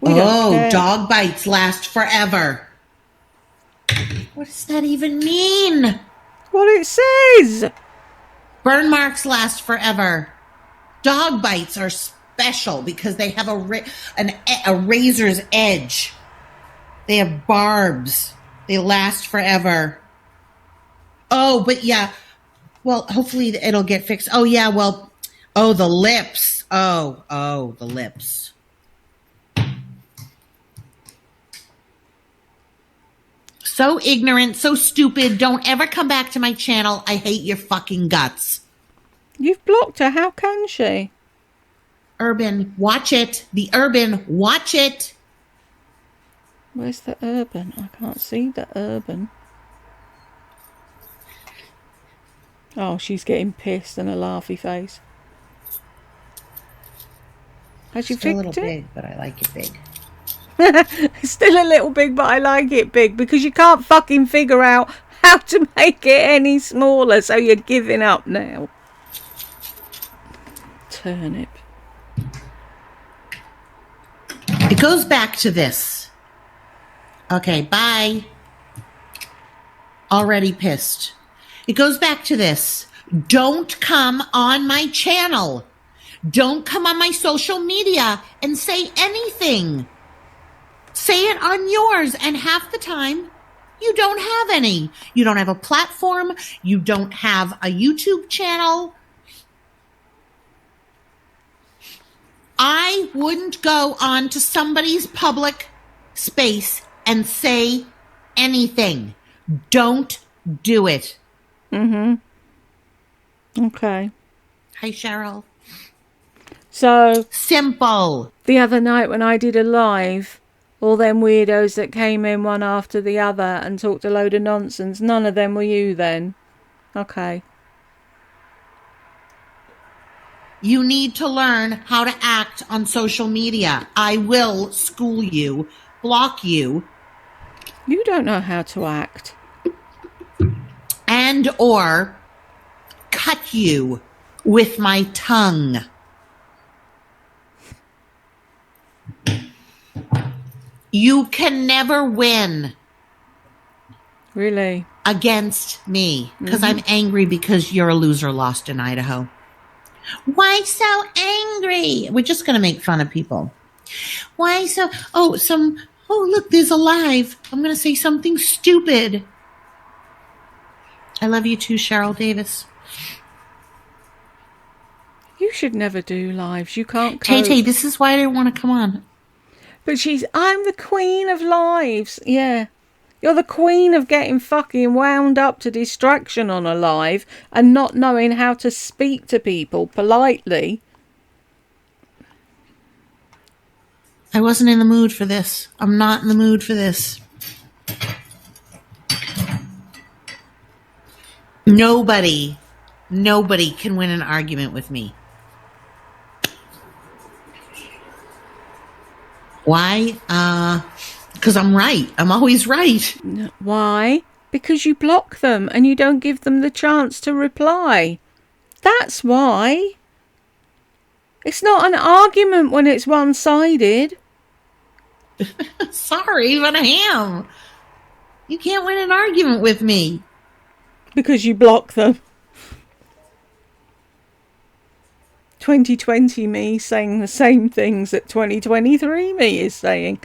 Speaker 2: Oh, dog bites last forever. What does that even mean?
Speaker 1: What it says.
Speaker 2: Burn marks last forever. Dog bites are special because they have a razor's edge. They have barbs. They last forever. Oh, but yeah. Well, hopefully it'll get fixed. Oh, yeah, well, oh, the lips. Oh, the lips. So ignorant, so stupid. Don't ever come back to my channel. I hate your fucking guts.
Speaker 1: You've blocked her. How can she?
Speaker 2: Urban, watch it. The Urban, watch it.
Speaker 1: Where's the Urban? I can't see the Urban. Oh, she's getting pissed and a laughy face. Has you fixed it?
Speaker 2: Still a little big, but I like it big.
Speaker 1: It's still a little big, but I like it big because you can't fucking figure out how to make it any smaller, so you're giving up now. Turnip.
Speaker 2: It goes back to this. Okay, bye. Already pissed. It goes back to this. Don't come on my channel. Don't come on my social media and say anything. Say it on yours, and half the time, you don't have any. You don't have a platform. You don't have a YouTube channel. I wouldn't go on to somebody's public space and say anything. Don't do it.
Speaker 1: Okay.
Speaker 2: Hi, Cheryl.
Speaker 1: So,
Speaker 2: simple.
Speaker 1: The other night when I did a live, all them weirdos that came in one after the other and talked a load of nonsense, none of them were you then? Okay.
Speaker 2: You need to learn how to act on social media. I will school you, block you.
Speaker 1: You don't know how to act.
Speaker 2: And or cut you with my tongue. You can never win.
Speaker 1: Really?
Speaker 2: Against me. Because I'm angry because you're a loser lost in Idaho. Why so angry? We're just going to make fun of people. Why so... Oh, look, there's a live. I'm going to say something stupid. I love you too, Cheryl Davis.
Speaker 1: You should never do lives. You can't cope.
Speaker 2: Tay-Tay, this is why I didn't want to come on.
Speaker 1: But I'm the queen of lives. Yeah. You're the queen of getting fucking wound up to distraction on a live and not knowing how to speak to people politely.
Speaker 2: I wasn't in the mood for this. I'm not in the mood for this. Nobody can win an argument with me. Why? Because I'm right. I'm always right.
Speaker 1: Why? Because you block them and you don't give them the chance to reply. That's why. It's not an argument when it's one-sided.
Speaker 2: Sorry, but I am. You can't win an argument with me.
Speaker 1: Because you block them. 2020 me saying the same things that 2023 me is saying.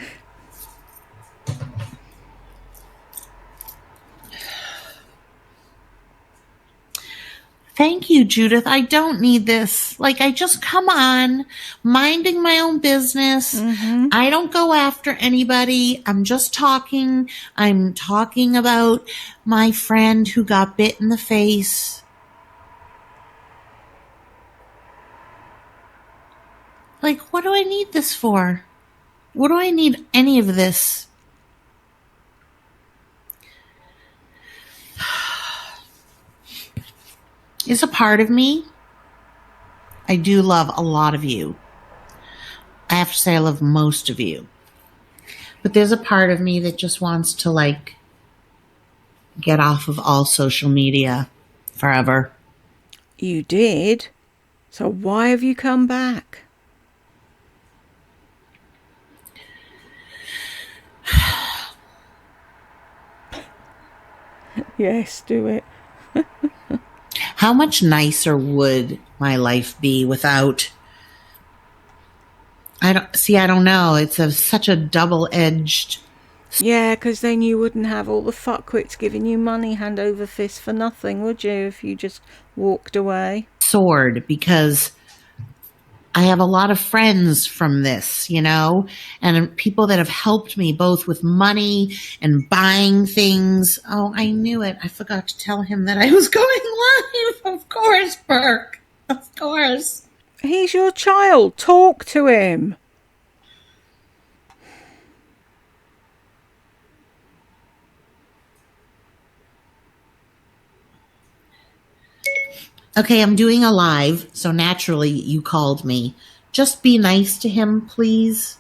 Speaker 2: Thank you, Judith. I don't need this. Like, I just come on, minding my own business. I don't go after anybody. I'm just talking. I'm talking about my friend who got bit in the face. Like, what do I need this for? What do I need any of this? Is a part of me. I do love a lot of you. I have to say I love most of you. But there's a part of me that just wants to, like, get off of all social media forever.
Speaker 1: You did? So why have you come back? Yes, do it.
Speaker 2: How much nicer would my life be without... I don't know. It's such a double-edged...
Speaker 1: Yeah, because then you wouldn't have all the fuckwits giving you money hand over fist for nothing, would you, if you just walked away?
Speaker 2: sword, because I have a lot of friends from this, you know, and people that have helped me both with money and buying things. Oh, I knew it. I forgot to tell him that I was going live. Of course, Burke. Of course.
Speaker 1: He's your child. Talk to him.
Speaker 2: Okay, I'm doing a live, so naturally you called me. Just be nice to him, please.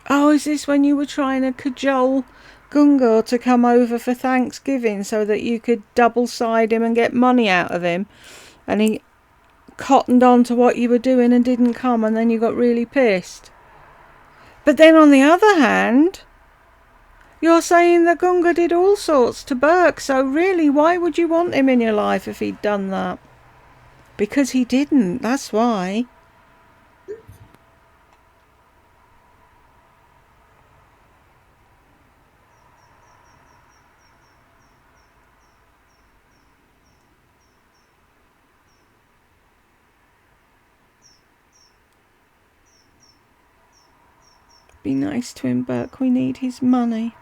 Speaker 1: Oh, is this when you were trying to cajole Gungar to come over for Thanksgiving so that you could double-side him and get money out of him? And he cottoned on to what you were doing and didn't come, and then you got really pissed. But then on the other hand, you're saying that Gunga did all sorts to Burke, so really, why would you want him in your life if he'd done that? Because he didn't, that's why. Be nice to him, Burke, we need his money.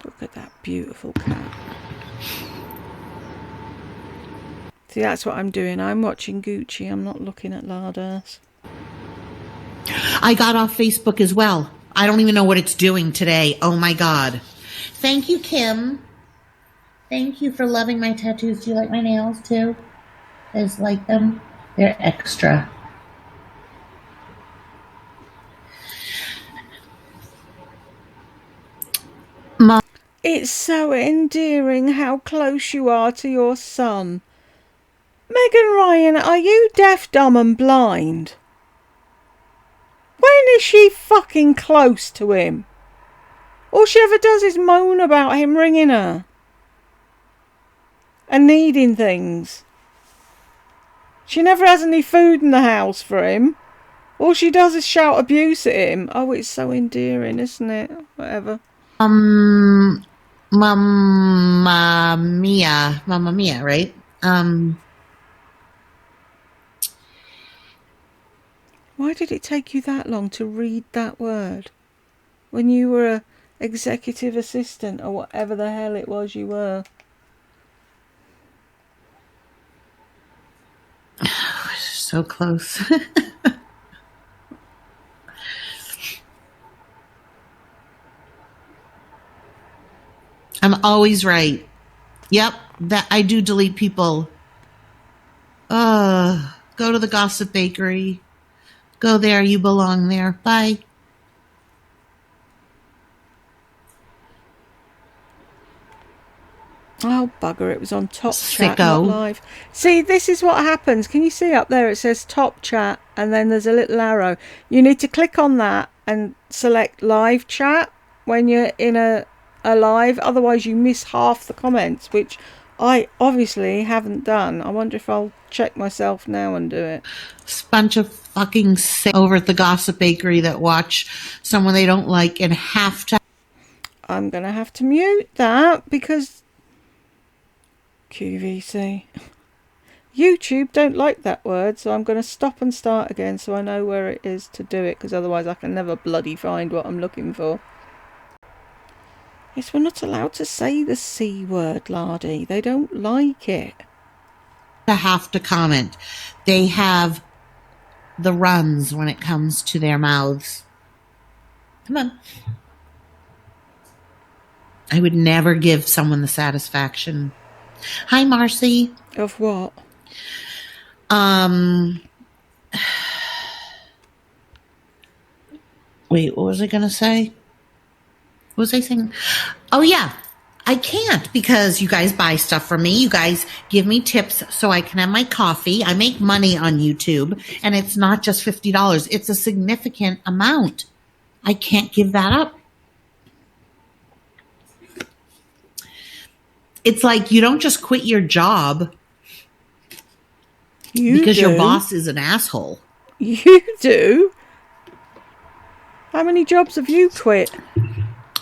Speaker 1: Look at that beautiful cat. See, that's what I'm doing. I'm watching Gucci. I'm not looking at Lardass.
Speaker 2: I got off Facebook as well. I don't even know what it's doing today. Oh my God. Thank you, Kim. Thank you for loving my tattoos. Do you like my nails too? You guys like them? They're extra.
Speaker 1: It's so endearing how close you are to your son. Megan Ryan, are you deaf, dumb and blind? When is she fucking close to him? All she ever does is moan about him ringing her. And needing things. She never has any food in the house for him. All she does is shout abuse at him. Oh, it's so endearing, isn't it? Whatever.
Speaker 2: Mamma Mia, right?
Speaker 1: Why did it take you that long to read that word? When you were a executive assistant or whatever the hell it was you were.
Speaker 2: So close. I'm always right. Yep, that I do delete people. Go to the Gossip Bakery. Go there, you belong there. Bye.
Speaker 1: Oh, bugger, it was on Top
Speaker 2: Sicko.
Speaker 1: Chat, not live. See, this is what happens. Can you see up there? It says Top Chat, and then there's a little arrow. You need to click on that and select Live Chat when you're in a live. Otherwise, you miss half the comments, which I obviously haven't done. I wonder if I'll check myself now and do it.
Speaker 2: Bunch of fucking sick over at the Gossip Bakery that watch someone they don't like and have to.
Speaker 1: I'm going to have to mute that because QVC. YouTube don't like that word, so I'm going to stop and start again so I know where it is to do it, because otherwise I can never bloody find what I'm looking for. Yes, we're not allowed to say the C word, Lardy. They don't like it.
Speaker 2: I have to comment. They have the runs when it comes to their mouths. Come on. I would never give someone the satisfaction. Hi, Marcy.
Speaker 1: Of what?
Speaker 2: Wait, what was I going to say? What was I saying? Oh, yeah. I can't because you guys buy stuff from me. You guys give me tips so I can have my coffee. I make money on YouTube, and it's not just $50. It's a significant amount. I can't give that up. It's like you don't just quit your job because your boss is an asshole.
Speaker 1: You do? How many jobs have you quit?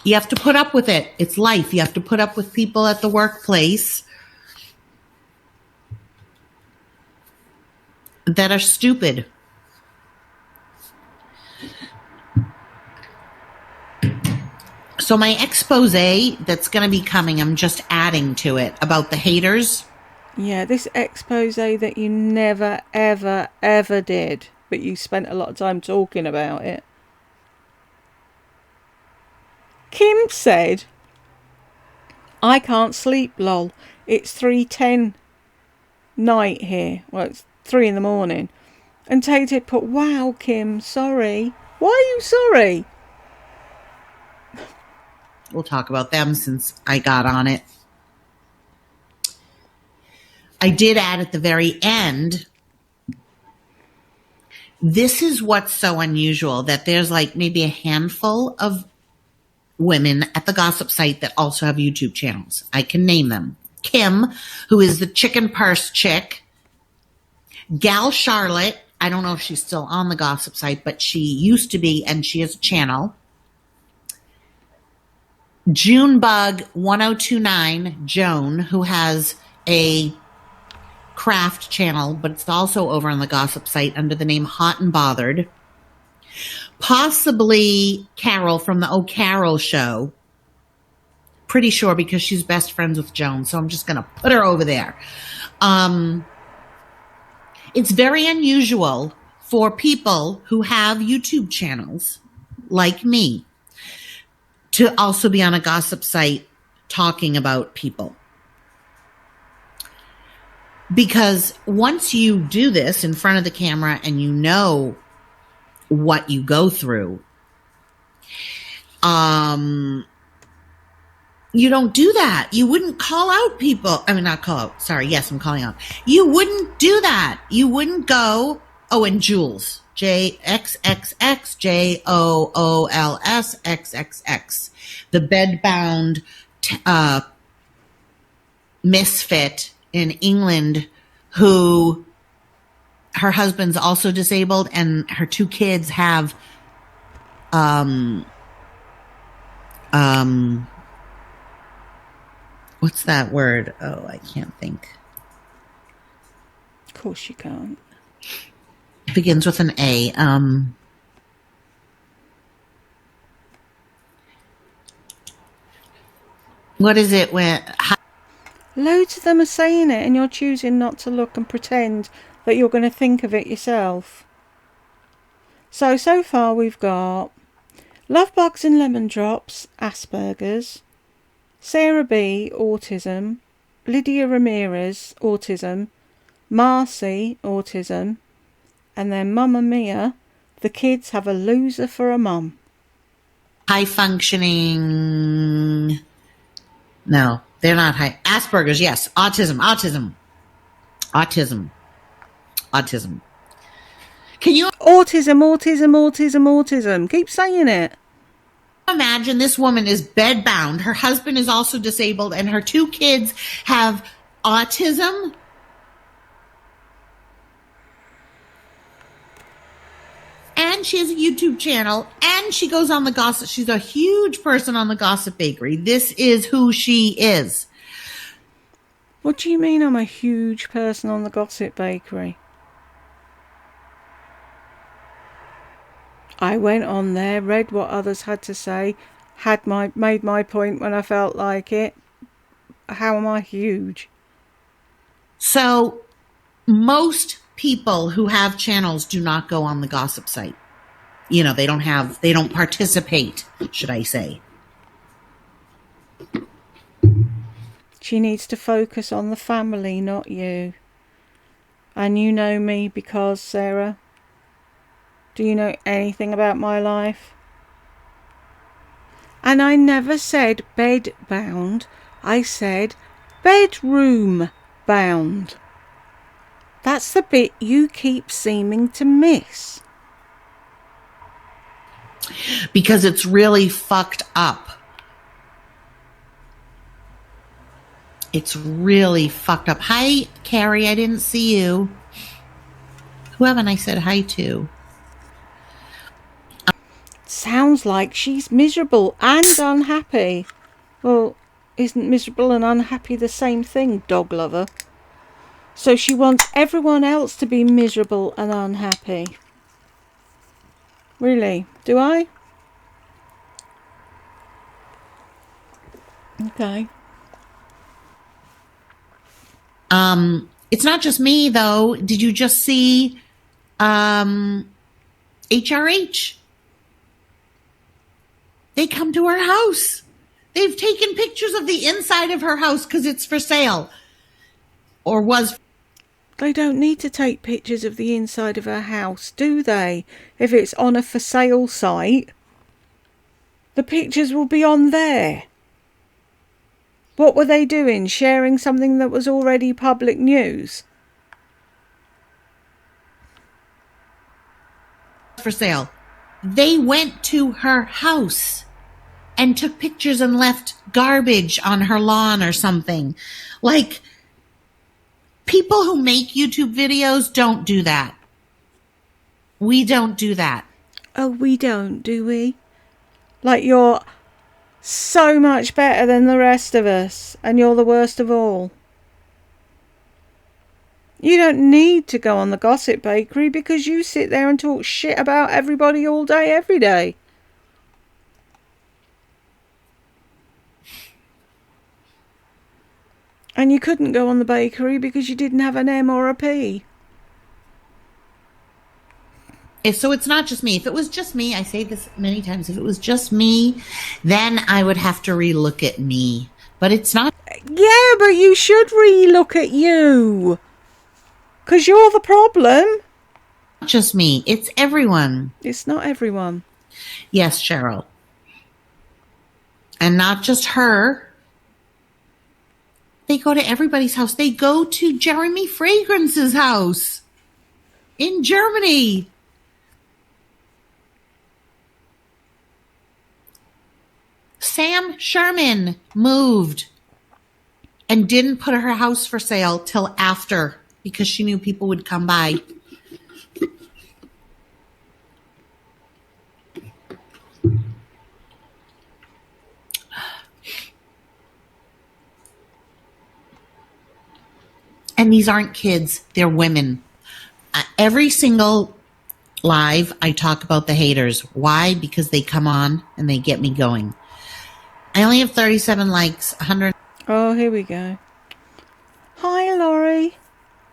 Speaker 2: You have to put up with it. It's life. You have to put up with people at the workplace that are stupid. So my expose that's going to be coming, I'm just adding to it about the haters.
Speaker 1: Yeah, this expose that you never, ever, ever did, but you spent a lot of time talking about it. Kim said, I can't sleep, lol. It's 3:10 night here. Well, it's 3 in the morning. And Tay did put, wow, Kim, sorry. Why are you sorry?
Speaker 2: We'll talk about them since I got on it. I did add at the very end, this is what's so unusual, that there's like maybe a handful of women at the gossip site that also have YouTube channels. I can name them. Kim, who is the chicken purse chick. Gal Charlotte, I don't know if she's still on the gossip site, but she used to be, and she has a channel. Junebug 1029, Joan, who has a craft channel, but it's also over on the gossip site under the name Hot and Bothered. Possibly Carol from the Oh Carol show. Pretty sure because she's best friends with Joan, so I'm just going to put her over there. It's very unusual for people who have YouTube channels like me to also be on a gossip site talking about people. Because once you do this in front of the camera and you know what you go through, you don't do that. You wouldn't call out people. I mean, not call out. Sorry. Yes, I'm calling out. You wouldn't do that. You wouldn't go, oh, and Jules. JXXX, the bedbound misfit in England who her husband's also disabled and her 2 kids have what's that word? Oh, I can't think.
Speaker 1: Of course you can't.
Speaker 2: It begins with an A. What is it when...
Speaker 1: Loads of them are saying it and you're choosing not to look and pretend that you're going to think of it yourself. So far we've got Love Bugs and Lemon Drops, Asperger's, Sarah B, autism, Lydia Ramirez, autism, Marcy, autism, and then Mamma Mia, the kids have a loser for a mum.
Speaker 2: High functioning... No, they're not high. Asperger's, yes. Autism. Can you
Speaker 1: Autism. Keep saying it.
Speaker 2: imagine this woman is bedbound? Her husband is also disabled and her 2 kids have autism? And and she has a YouTube channel, and she goes on the gossip. She's a huge person on the Gossip Bakery. This is who she is.
Speaker 1: What do you mean I'm a huge person on the Gossip Bakery? I went on there, read what others had to say, made my point when I felt like it. How am I huge?
Speaker 2: So most people who have channels do not go on the gossip site. You know, they don't participate, should I say.
Speaker 1: She needs to focus on the family, not you. And you know me because, Sarah, do you know anything about my life? And I never said bed bound. I said bedroom bound. That's the bit you keep seeming to miss.
Speaker 2: Because it's really fucked up. It's really fucked up. Hi, Carrie. I didn't see you. Who haven't I said hi to?
Speaker 1: Sounds like she's miserable and unhappy. Well, isn't miserable and unhappy the same thing, dog lover? So she wants everyone else to be miserable and unhappy. Really? Do I? Okay.
Speaker 2: It's not just me, though. Did you just see HRH? They come to her house. They've taken pictures of the inside of her house because it's for sale. Or was.
Speaker 1: They don't need to take pictures of the inside of her house, do they? If it's on a for sale site, the pictures will be on there. What were they doing? Sharing something that was already public news?
Speaker 2: For sale. They went to her house and took pictures and left garbage on her lawn or something. Like, people who make YouTube videos don't do that. We don't do that.
Speaker 1: Oh, we don't, do we? Like you're so much better than the rest of us and you're the worst of all. You don't need to go on the Gossip Bakery because you sit there and talk shit about everybody all day, every day. And you couldn't go on the bakery because you didn't have an M or a P.
Speaker 2: So it's not just me. If it was just me, I say this many times, if it was just me, then I would have to relook at me. But it's not.
Speaker 1: Yeah, but you should relook at you. Because you're the problem.
Speaker 2: Not just me. It's everyone.
Speaker 1: It's not everyone.
Speaker 2: Yes, Cheryl. And not just her. They go to everybody's house. They go to Jeremy Fragrance's house in Germany. Sam Sherman moved and didn't put her house for sale till after because she knew people would come by. And these aren't kids, they're women. Every single live, I talk about the haters. Why? Because they come on and they get me going. I only have 37 likes, 100.
Speaker 1: Oh, here we go. Hi, Laurie.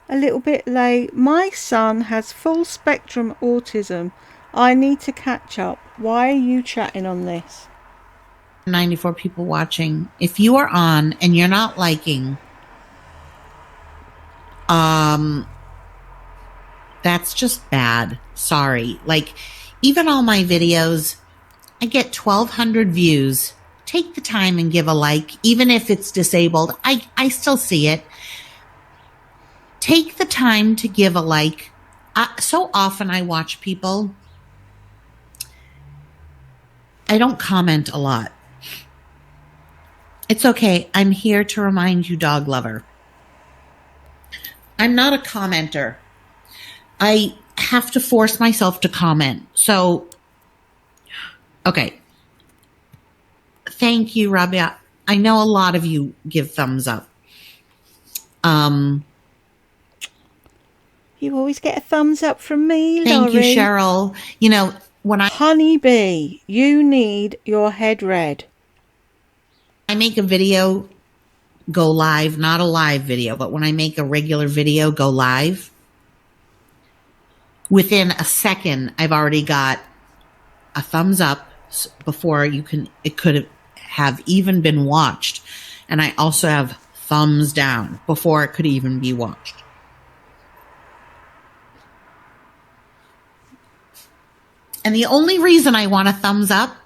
Speaker 1: A little bit late. My son has full spectrum autism. I need to catch up. Why are you chatting on this?
Speaker 2: 94 people watching. If you are on and you're not liking, that's just bad. Sorry. Like, even all my videos, I get 1,200 views. Take the time and give a like, even if it's disabled. I still see it. Take the time to give a like. So often I watch people. I don't comment a lot. It's okay. I'm here to remind you, dog lover. I'm not a commenter. I have to force myself to comment. So, okay. Thank you, Rabia. I know a lot of you give thumbs up.
Speaker 1: You always get a thumbs up from me,
Speaker 2: Thank you,
Speaker 1: Laurie.
Speaker 2: Cheryl. You know, when
Speaker 1: Honeybee, you need your head read.
Speaker 2: I make a video go live, not a live video, but when I make a regular video go live, within a second, I've already got a thumbs up before it could have even been watched. And I also have thumbs down before it could even be watched. And the only reason I want a thumbs up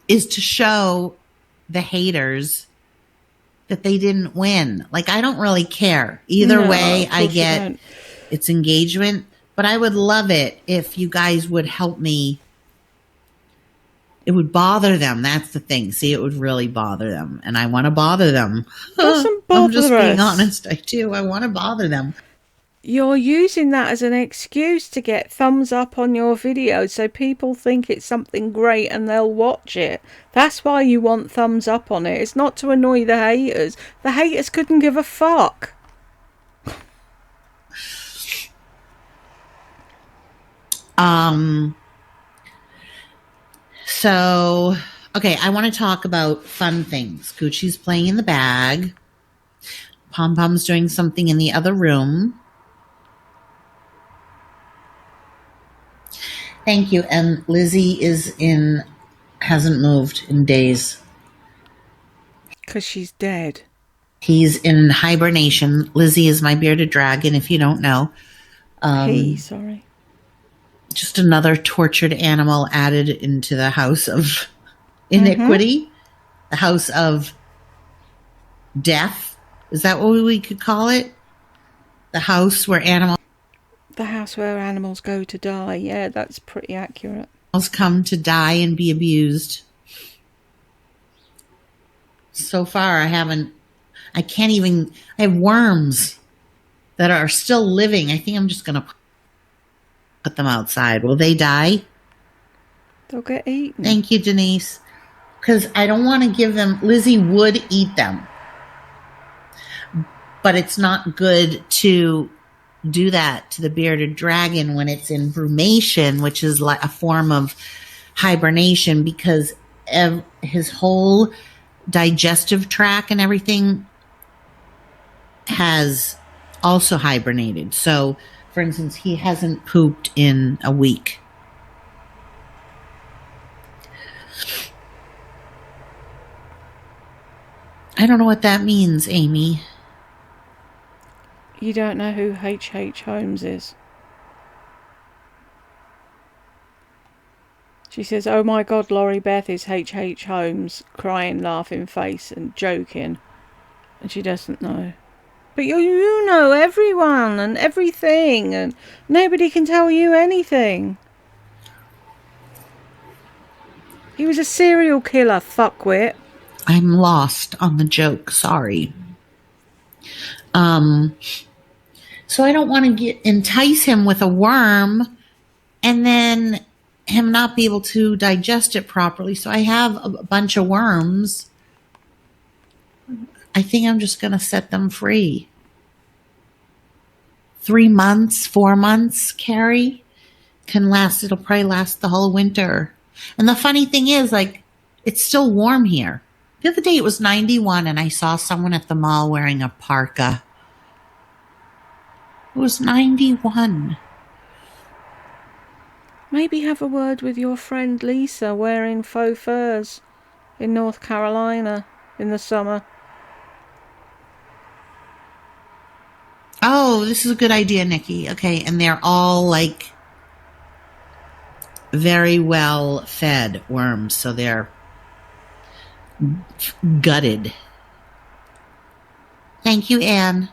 Speaker 2: is to show the haters that they didn't win. Like, I don't really care. Either way, I get its engagement. But I would love it if you guys would help me. It would bother them. That's the thing. See, it would really bother them. And I want to bother them.
Speaker 1: Doesn't bother
Speaker 2: I'm just being
Speaker 1: us.
Speaker 2: honest. I do. I want to bother them.
Speaker 1: You're using that as an excuse to get thumbs up on your video so people think it's something great and they'll watch it. That's why you want thumbs up on it. It's not to annoy the haters. The haters couldn't give a fuck.
Speaker 2: So, okay, I want to talk about fun things. Gucci's playing in the bag. Pom Pom's doing something in the other room. Thank you. And Lizzie hasn't moved in days.
Speaker 1: Because she's dead.
Speaker 2: He's in hibernation. Lizzie is my bearded dragon, if you don't know.
Speaker 1: Sorry.
Speaker 2: Just another tortured animal added into the house of iniquity. The house of death. Is that what we could call it? The house where animals
Speaker 1: go to die. Yeah, that's pretty accurate.
Speaker 2: Come to die and be abused. So far, I have worms that are still living. I think I'm just going to put them outside. Will they die?
Speaker 1: They'll get eaten.
Speaker 2: Thank you, Denise. Because I don't want to give them. Lizzie would eat them. But it's not good to do that to the bearded dragon when it's in brumation, which is like a form of hibernation, because his whole digestive tract and everything has also hibernated. So, for instance, he hasn't pooped in a week. I don't know what that means, Amy.
Speaker 1: You don't know who H.H. Holmes is? She says, "Oh my God, Laurie Beth is H.H. Holmes," crying, laughing face and joking. And she doesn't know. But you know everyone and everything, and nobody can tell you anything. He was a serial killer, fuckwit.
Speaker 2: I'm lost on the joke. Sorry. So I don't want to entice him with a worm and then him not be able to digest it properly. So I have a bunch of worms. I think I'm just going to set them free. 3 months, 4 months, Carrie, can last. It'll probably last the whole winter. And the funny thing is, like, it's still warm here. The other day it was 91 and I saw someone at the mall wearing a parka. It was 91.
Speaker 1: Maybe have a word with your friend Lisa wearing faux furs in North Carolina in the summer.
Speaker 2: Oh, this is a good idea, Nikki. Okay, and they're all like very well fed worms, so they're gutted. Thank you, Anne.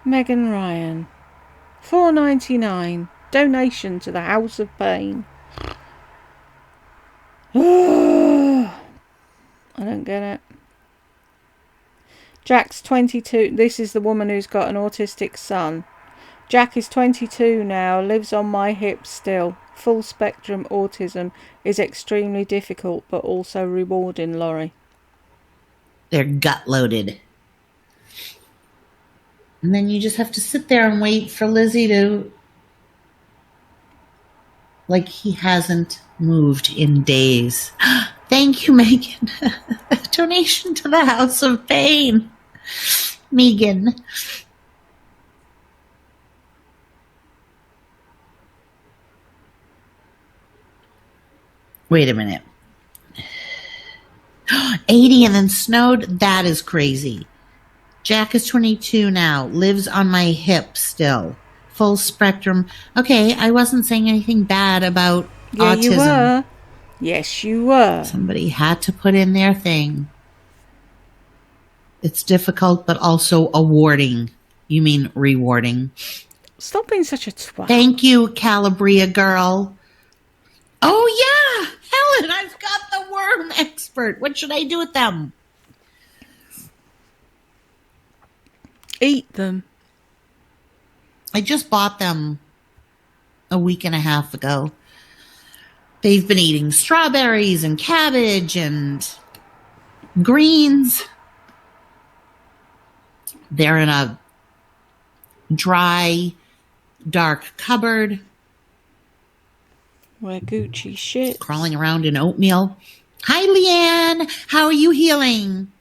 Speaker 1: Megan Ryan. $4.99. Donation to the House of Pain. I don't get it. Jack's 22. This is the woman who's got an autistic son. Jack is 22 now, lives on my hips still. Full spectrum autism is extremely difficult but also rewarding, Laurie.
Speaker 2: They're gut loaded. And then you just have to sit there and wait for Lizzie to, like, he hasn't moved in days. Thank you, Megan. A donation to the House of Pain. Megan. Wait a minute. 80 and then snowed? That is crazy. Jack is 22 now. Lives on my hip still. Full spectrum. Okay, I wasn't saying anything bad about autism.
Speaker 1: You were. Yes, you were.
Speaker 2: Somebody had to put in their thing. It's difficult, but also awarding. You mean rewarding.
Speaker 1: Stop being such a twat.
Speaker 2: Thank you, Calabria girl. Oh, yeah. Helen, I've got the worm expert. What should I do with them?
Speaker 1: Eat them.
Speaker 2: I just bought them a week and a half ago. They've been eating strawberries and cabbage and greens. They're in a dry, dark cupboard.
Speaker 1: Where Gucci shit.
Speaker 2: Crawling around in oatmeal. Hi, Leanne. How are you healing?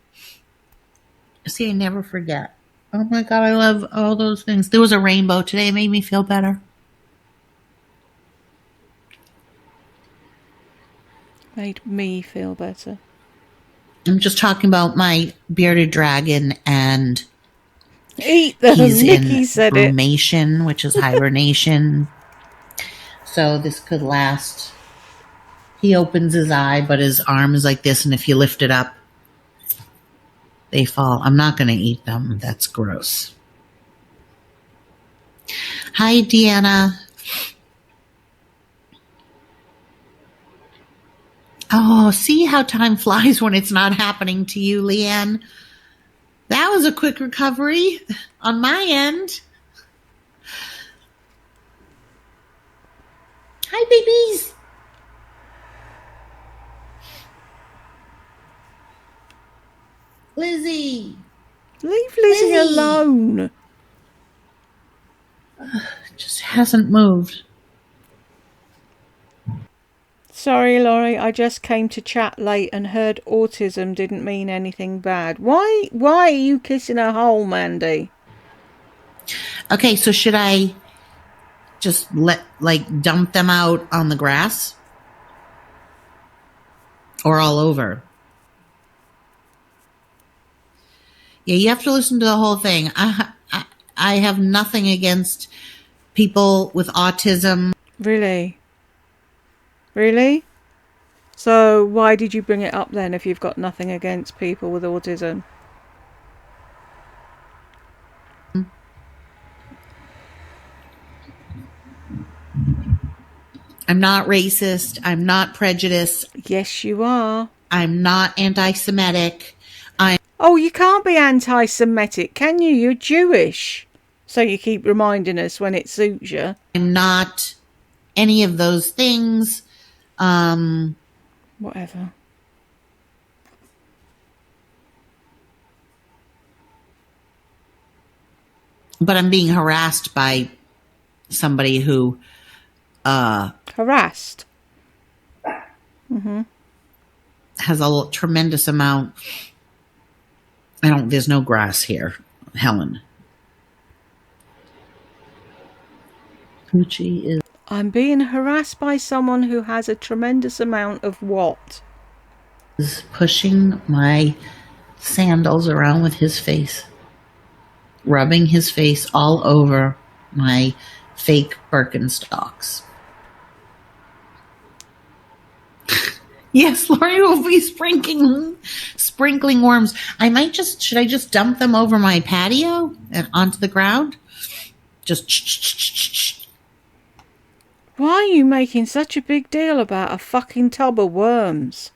Speaker 2: See, I never forget. Oh my God, I love all those things. There was a rainbow today. It made me feel better.
Speaker 1: Made me feel better.
Speaker 2: I'm just talking about my bearded dragon, and
Speaker 1: eat them.
Speaker 2: He's
Speaker 1: Nikki
Speaker 2: in
Speaker 1: said
Speaker 2: brumation, which is hibernation. So this could last. He opens his eye, but his arm is like this, and if you lift it up, they fall. I'm not going to eat them. That's gross. Hi, Deanna. Oh, see how time flies when it's not happening to you, Leanne? That was a quick recovery on my end. Hi, babies. Lizzie.
Speaker 1: Leave Lizzie alone.
Speaker 2: Just hasn't moved.
Speaker 1: Sorry, Laurie, I just came to chat late and heard autism didn't mean anything bad. Why are you kissing a hole, Mandy?
Speaker 2: Okay, so should I just dump them out on the grass? Or all over? Yeah, you have to listen to the whole thing. I have nothing against people with autism.
Speaker 1: Really? Really? So why did you bring it up then if you've got nothing against people with autism?
Speaker 2: I'm not racist. I'm not prejudiced.
Speaker 1: Yes, you are.
Speaker 2: I'm not anti-Semitic.
Speaker 1: Oh, you can't be anti-Semitic, can you? You're Jewish. So you keep reminding us when it suits you.
Speaker 2: I'm not any of those things.
Speaker 1: Whatever.
Speaker 2: But I'm being harassed by somebody who
Speaker 1: harassed.
Speaker 2: Has a tremendous amount. There's no grass here, Helen. Gucci is.
Speaker 1: I'm being harassed by someone who has a tremendous amount of what?
Speaker 2: Is pushing my sandals around with his face. Rubbing his face all over my fake Birkenstocks. Yes, Lori will be sprinkling worms. Should I just dump them over my patio and onto the ground? Just.
Speaker 1: Why are you making such a big deal about a fucking tub of worms?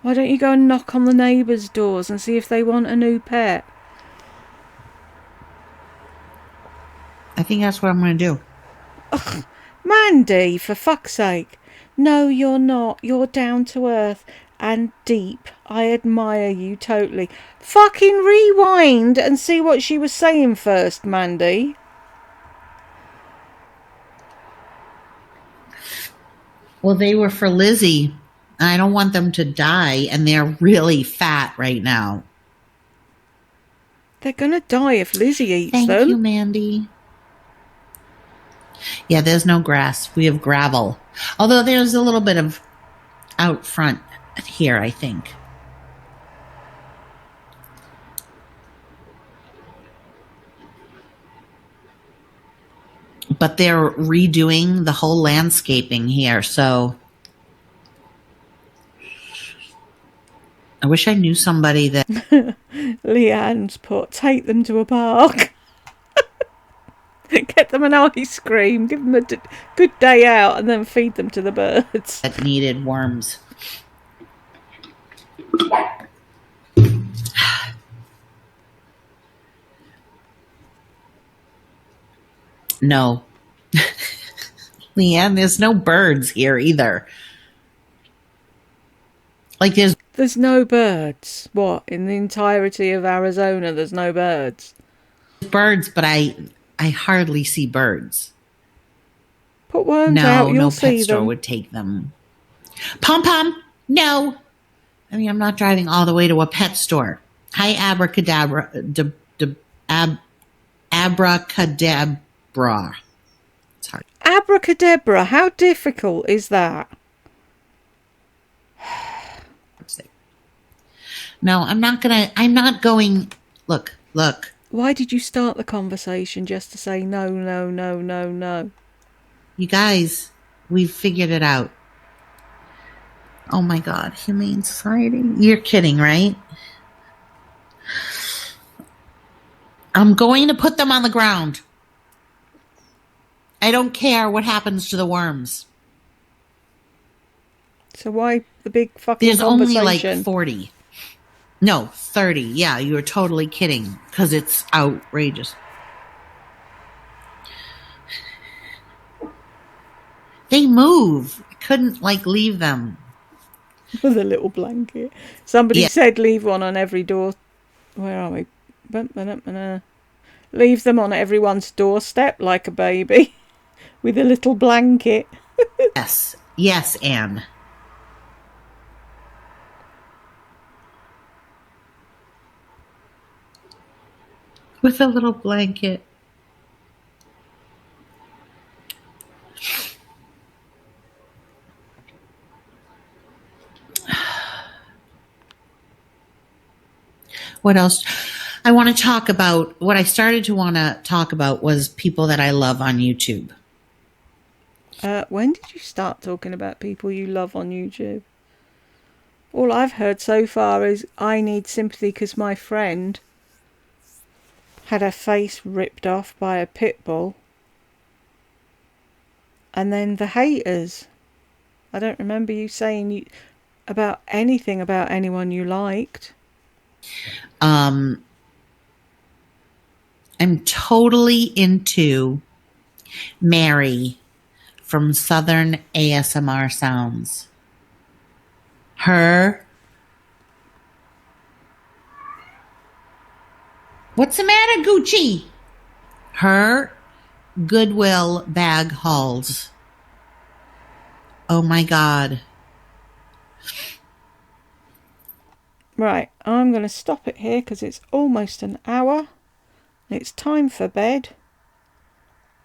Speaker 1: Why don't you go and knock on the neighbours' doors and see if they want a new pet?
Speaker 2: I think that's what I'm going to do.
Speaker 1: Mandy, for fuck's sake. No, you're not. You're down to earth and deep. I admire you totally. Fucking rewind and see what she was saying first, Mandy.
Speaker 2: Well, they were for Lizzie. I don't want them to die, and they're really fat right now.
Speaker 1: They're gonna die if Lizzie eats
Speaker 2: Thank
Speaker 1: them.
Speaker 2: you, Mandy. Yeah, there's no grass. We have gravel. Although there's a little bit of out front here, I think. But they're redoing the whole landscaping here, so I wish I knew somebody that...
Speaker 1: Leanne's put, take them to a park. Get them an ice cream, give them a good day out, and then feed them to the birds.
Speaker 2: that needed worms. No. Leanne, there's no birds here either. Like
Speaker 1: there's no birds. What? In the entirety of Arizona, there's no birds?
Speaker 2: Birds, but I hardly see birds.
Speaker 1: Put worms out, you'll
Speaker 2: no
Speaker 1: see
Speaker 2: pet store
Speaker 1: them.
Speaker 2: would take them. Pom-pom, no. I mean, I'm not driving all the way to a pet store. Hi, abracadabra. Abracadabra. It's hard.
Speaker 1: Abracadabra, how difficult is that?
Speaker 2: No, I'm not going. Look.
Speaker 1: Why did you start the conversation just to say no, no, no, no, no?
Speaker 2: You guys, we've figured it out. Oh my God, Humane Society? You're kidding, right? I'm going to put them on the ground. I don't care what happens to the worms.
Speaker 1: So why the big fucking
Speaker 2: There's
Speaker 1: conversation?
Speaker 2: only like 40. No, 30. Yeah, you were totally kidding because it's outrageous. They move. I couldn't leave them.
Speaker 1: With a little blanket. Somebody said leave one on every door. Where are we? Leave them on everyone's doorstep like a baby. With a little blanket.
Speaker 2: Yes, Anne. With a little blanket. What else? I want to talk about, what I started to want to talk about was people that I love on YouTube.
Speaker 1: When did you start talking about people you love on YouTube? All I've heard so far is I need sympathy because my friend had her face ripped off by a pit bull. And then the haters. I don't remember you saying about anything about anyone you liked.
Speaker 2: I'm totally into Mary from Southern ASMR Sounds. Her... What's the matter, Gucci? Her Goodwill bag hauls. Oh my God.
Speaker 1: Right, I'm going to stop it here because it's almost an hour. It's time for bed.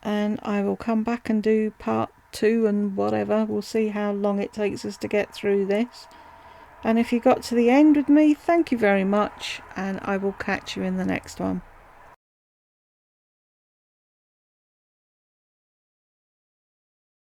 Speaker 1: And I will come back and do part 2 and whatever. We'll see how long it takes us to get through this. And if you got to the end with me, thank you very much. And I will catch you in the next one.